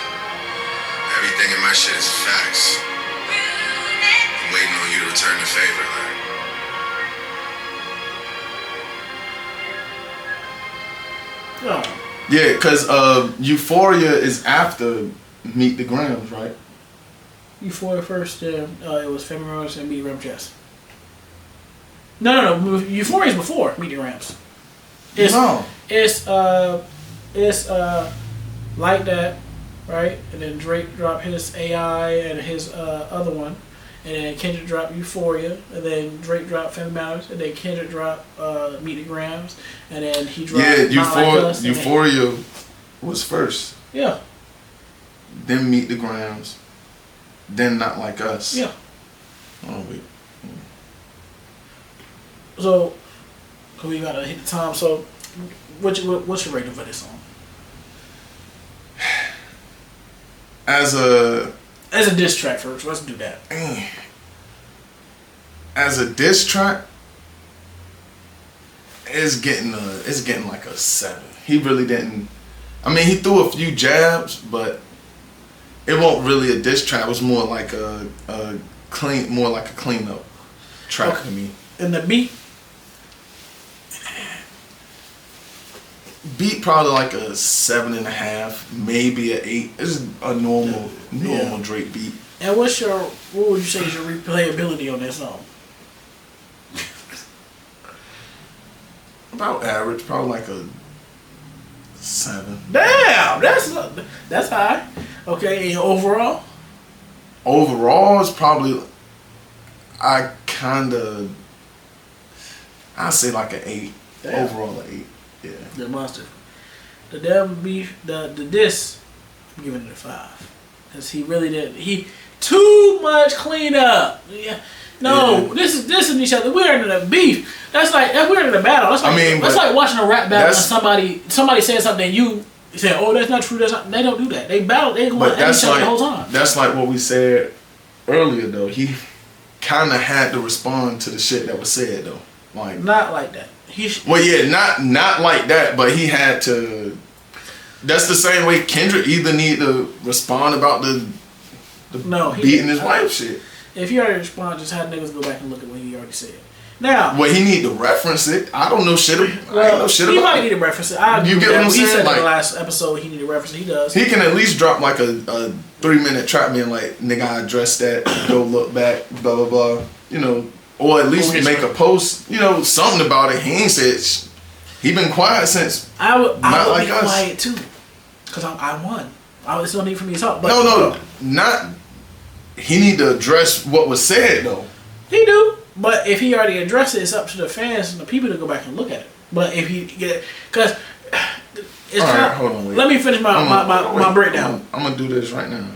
Everything in my shit is facts. I'm waiting on you to return the favor, like. Oh. Yeah, because Euphoria is after Meet the Grams, right? Euphoria first, it was Family Rose and Meet the Ramps, yes. No. Euphoria is before Meet the Ramps. It's Like That, right? And then Drake dropped his AI and his other one. And then Kendrick dropped Euphoria. And then Drake dropped Family Matters. And then Kendrick dropped Meet the Grams. And then he dropped Not Like Us. Euphoria was first. Yeah. Then Meet the Grams. Then Not Like Us. Yeah. Oh, wait. So, we gotta hit the time. So, what's your rating for this song? As a diss track first, let's do that. As a diss track, it's getting like a 7. He really didn't. I mean, he threw a few jabs, but it wasn't really a diss track. It was more like a cleanup track to me. And the beat probably like a 7.5, maybe an 8. It's a normal Drake beat. And what would you say is your replayability on this song? About average, probably like a 7. Damn, that's high. Okay, and overall? Overall, it's probably I'd say like an 8. Damn. Overall, an 8. Yeah. The monster. The devil beef, the diss, I'm giving it a 5. Because he really did. Too much cleanup. Yeah. No, this is each other. We're in a beef. That's like we're in a battle. That's like that's like watching a rap battle and somebody says something you say, oh, that's not true. That's not. They don't do that. They battle. They go at each other the whole time. That's like what we said earlier, though. He kind of had to respond to the shit that was said, though. Like not like that. Not like that, but he had to. That's the same way Kendrick either need to respond about the beating his wife shit. If he already responded, just have niggas go back and look at what he already said. Now, well, he need to reference it. I don't know shit. He might need to reference it. You get what I'm saying? He said like, in the last episode he need to reference it. He does. He can at least drop like a 3-minute trap being like, nigga, I addressed that. Go look back. Blah blah blah. You know, or at least make a post. You know, something about it. He ain't said. He been quiet since. I would like be us. quiet too, cause I won. There's no need for me to talk. But no, not. He need to address what was said though. He do, but if he already addressed it, it's up to the fans and the people to go back and look at it. But if he cause it's all right, hold on. Wait. Let me finish my breakdown. I'm gonna do this right now.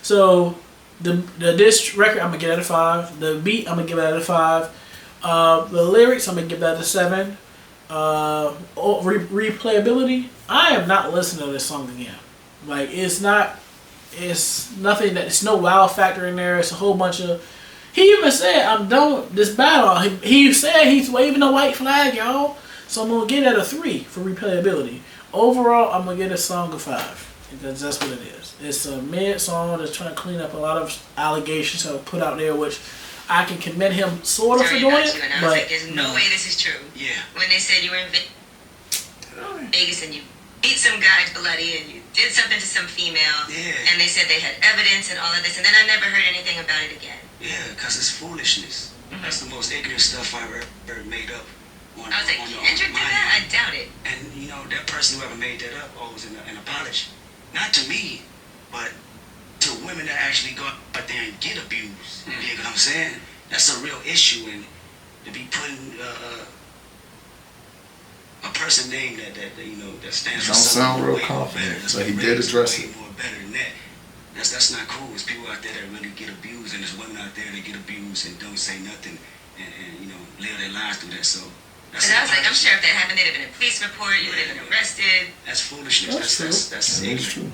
So the diss record, I'm gonna give that a 5. The beat, I'm gonna give that a 5. The lyrics, I'm gonna give that a 7. Replayability, I am not listening to this song again. Like it's nothing that it's no wow factor in there. It's a whole bunch of. He even said, "I'm done with this battle." He said he's waving a white flag, y'all. So I'm gonna give that a 3 for replayability. Overall, I'm gonna give this song a 5 because that's what it is. It's a mid song that's trying to clean up a lot of allegations that were put out there, which I can commend him sort of for doing it. And I was but like, "There's no way this is true." Yeah. When they said you were in Vegas and you beat some guy bloody and you did something to some female, and they said they had evidence and all of this, and then I never heard anything about it again. Yeah, because it's foolishness. That's the most ignorant stuff I've ever made up. I was like, Kendrick did that? I doubt it. And you know, that person whoever made that up owes an apology. Not to me, but to women that actually go out there and get abused. You get what I'm saying? That's a real issue, and to be putting a person name that you know that stands for something sound real way confident. Better, So he did address way it. more better than that. That's not cool. There's people out there that really get abused, and there's women out there that get abused and don't say nothing, and you know live their lives through that. So. But I was like, I'm sure if that happened, there'd have been a police report. You would have been arrested. That's foolishness. That's That is true.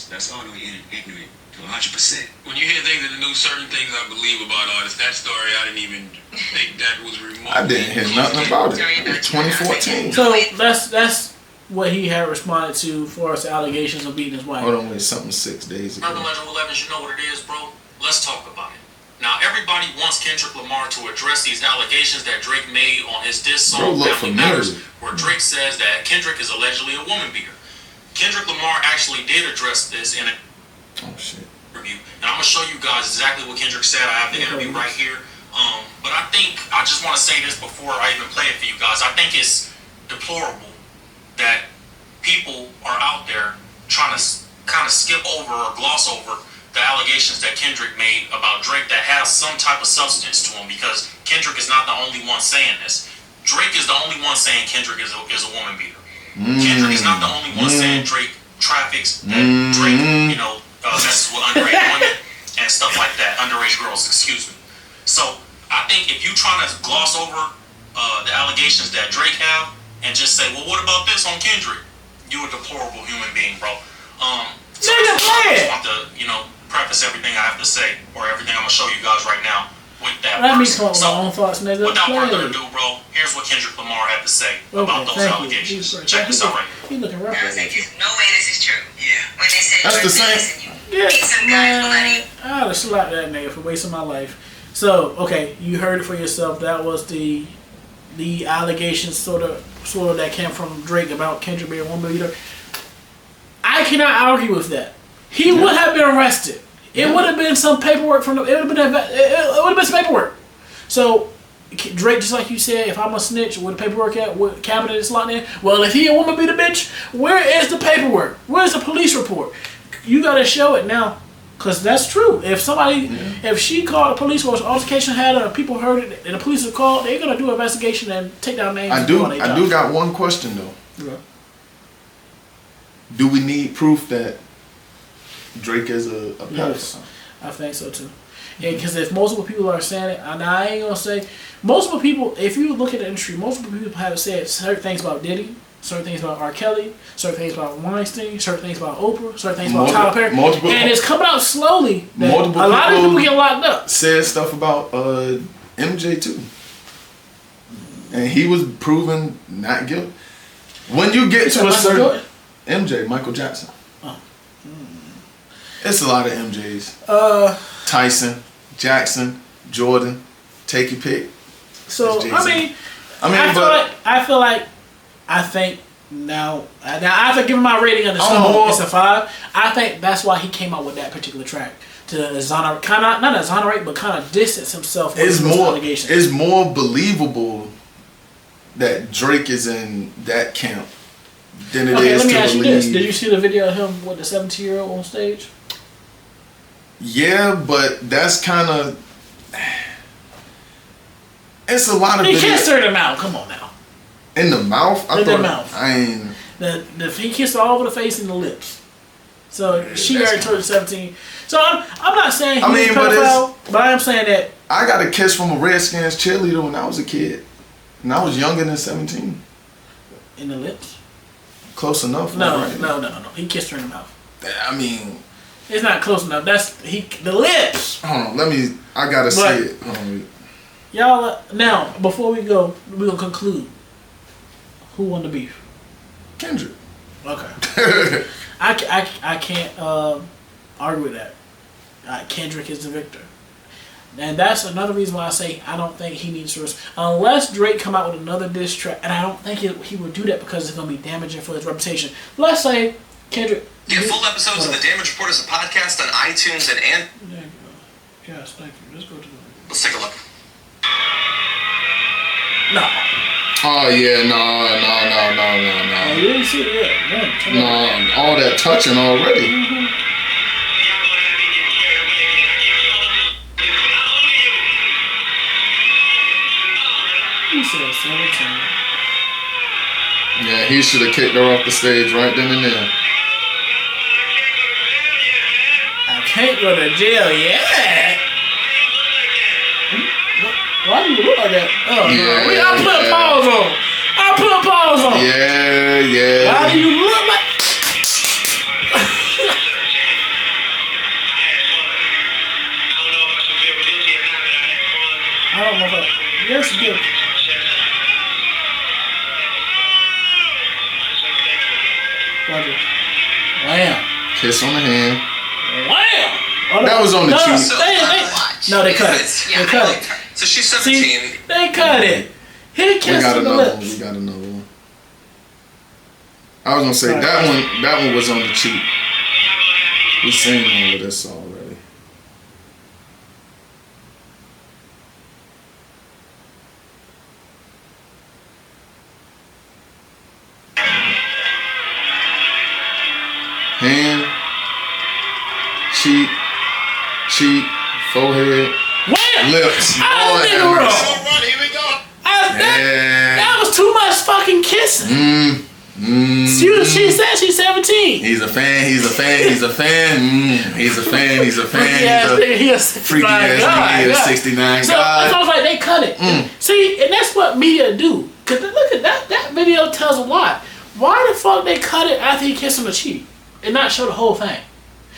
That's all ignorant to 100%. When you hear things in the news, certain things I believe about artists. That story, I didn't even think that was remote. I didn't hear nothing about it. It's 2014. So that's what he had responded to for us allegations of beating his wife. Hold on, wait, something 6 days ago. Urban Legend 11, you know what it is, bro? Let's talk about it. Now, everybody wants Kendrick Lamar to address these allegations that Drake made on his diss song, Family Matters, where Drake says that Kendrick is allegedly a woman beater. Kendrick Lamar actually did address this in a interview, and I'm going to show you guys exactly what Kendrick said. I have the interview right here. But I just want to say this before I even play it for you guys. I think it's deplorable that people are out there trying to kind of skip over or gloss over the allegations that Kendrick made about Drake that has some type of substance to him, because Kendrick is not the only one saying this. Drake is the only one saying Kendrick is a woman beater. Kendrick is not the only one saying Drake traffics, that Drake, messes with underage women and stuff like that, underage girls, excuse me. So I think if you trying to gloss over the allegations that Drake have and just say, well, what about this on Kendrick? You a deplorable human being, bro. So I just want to, preface everything I have to say, or everything I'm gonna show you guys right now with that. Let me talk my own thoughts, nigga. Without further ado, bro, here's what Kendrick Lamar had to say about those allegations. Check this out right now. He's looking rough. I was like, there's no way this is true. Yeah. When they said That's the same. Yeah, Some guy bloody. I'd have slapped that nigga for wasting my life. So, okay, you heard it for yourself. That was the allegations sort of that came from Drake about Kendrick being a woman beater. I cannot argue with that. He would have been arrested. It would have been some paperwork from the. It would have been some paperwork. So Drake, just like you said, if I'm a snitch, where the paperwork at? What cabinet is locked in? Well, if he a woman beater bitch, where is the paperwork? Where's the police report? You gotta show it now, cause that's true. If somebody, if she called the police or an altercation had her, people heard it, and the police are called, they're gonna do an investigation and take down names. I do got one question though. Yeah. Do we need proof that Drake is a pedophile? Yes, I think so too. Because if multiple people are saying it, and I ain't gonna say multiple people. If you look at the industry, multiple people have said certain things about Diddy, certain things about R. Kelly, certain things about Weinstein, certain things about Oprah, certain things about Tyler Perry, and it's coming out slowly. That a lot of people get locked up. Said stuff about MJ too, and he was proven not guilty. When you get to a certain MJ, Michael Jackson. Oh. It's a lot of MJs. Tyson, Jackson, Jordan, take your pick. So I think now after giving my rating of the song, it's a 5. I think that's why he came out with that particular track to exonerate, not exonerate, but kind of distance himself from those allegations. It's more believable that Drake is in that camp than it is to believe. Let me ask you this: did you see the video of him with the 17-year-old on stage? Yeah, but that's kind of. It's a lot of. He kissed her in the mouth. Come on now. In the mouth? In the mouth. I ain't. He kissed her all over the face and the lips. So she already turned 17. So I'm not saying he's a pedophile, but I am saying that. I got a kiss from a Redskins cheerleader when I was a kid, and I was younger than 17. In the lips? Close enough. No. He kissed her in the mouth. I mean. It's not close enough. That's the lips. Hold on, I gotta say it. Y'all, now before we go, we're gonna conclude. Who won the beef? Kendrick. Okay. I can't argue with that. Kendrick is the victor, and that's another reason why I say I don't think he needs to unless Drake come out with another diss track, and I don't think he would do that because it's gonna be damaging for his reputation. Let's say Kendrick. Get full episodes of The Damage Report as a podcast on iTunes and There you go. Yes, thank you. Let's go to the. Let's take a look. No. Oh yeah, no. Oh, you didn't see it yet. No, all that touching already. Mm-hmm. He said 17. Yeah, he should have kicked her off the stage right then and there. Can't go to jail yet. Why do you look like that? Oh, yeah, no. I put pause on. Yeah. Why do you look like? That's good. Wham. Kiss on the hand. Wham. Oh, That was on the cheek. No, they cut it. They cut it. So she's 17. See, they cut it. He kissed on the lips. We got another one. I was gonna say that one was on the cheek. We seen all of this already. Hand, cheek, forehead, lips. That was too much fucking kissing. She said she's 17. He's a fan. He's a fan. He's a fan. He's a fan. He's a fan. He a freaky ass nigga. He a 69 so guy. It's almost like they cut it. See, and that's what media do. Cause look at that. That video tells a lot. Why the fuck they cut it after he kissed on the cheek and not show the whole thing?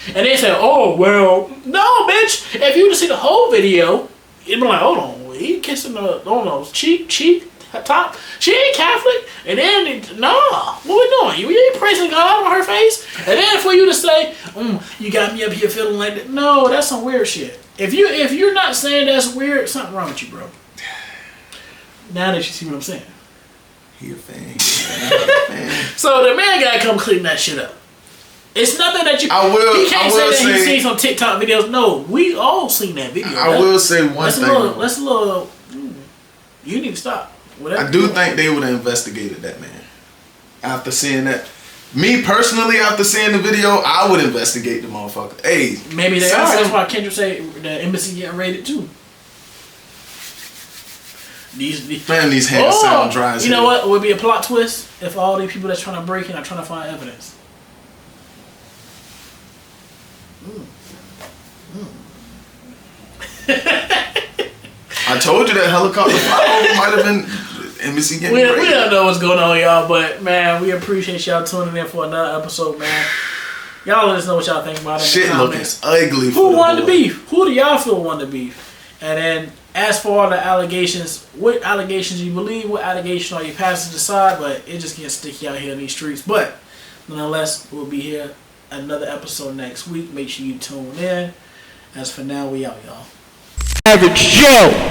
And they say, "Oh well, no, bitch. If you just see the whole video, it'd be like, hold on, he kissing the cheek, top. She ain't Catholic, and then what we doing? You ain't praising God on her face, and then for you to say, you got me up here feeling like that. No, that's some weird shit. If you're not saying that's weird, something wrong with you, bro. Now that you see what I'm saying, He a fan. So the man gotta come clean that shit up. It's nothing that you. He can't say that he's seen some TikTok videos. No, we all seen that video. I will say one thing. That's a little. You need to stop. Whatever I do think they would have investigated that man. After seeing that, me personally, after seeing the video, I would investigate the motherfucker. Hey, maybe they are. That's why Kendra say the embassy getting raided too. These hands sound dry as you know hell. what would be a plot twist if all these people that's trying to break in are trying to find evidence. I told you that helicopter flight might have been embassy getting raided. We don't know what's going on, y'all, but man, we appreciate y'all tuning in for another episode, man. Y'all let us know what y'all think about it. Shit looking ugly. Who won the beef? Who do y'all feel won the beef? And then, as for all the allegations, what allegations you believe, what allegations are you passing to decide? But it just gets sticky out here in these streets. But nonetheless, we'll be here another episode next week. Make sure you tune in. As for now, we out, y'all. Average Joe.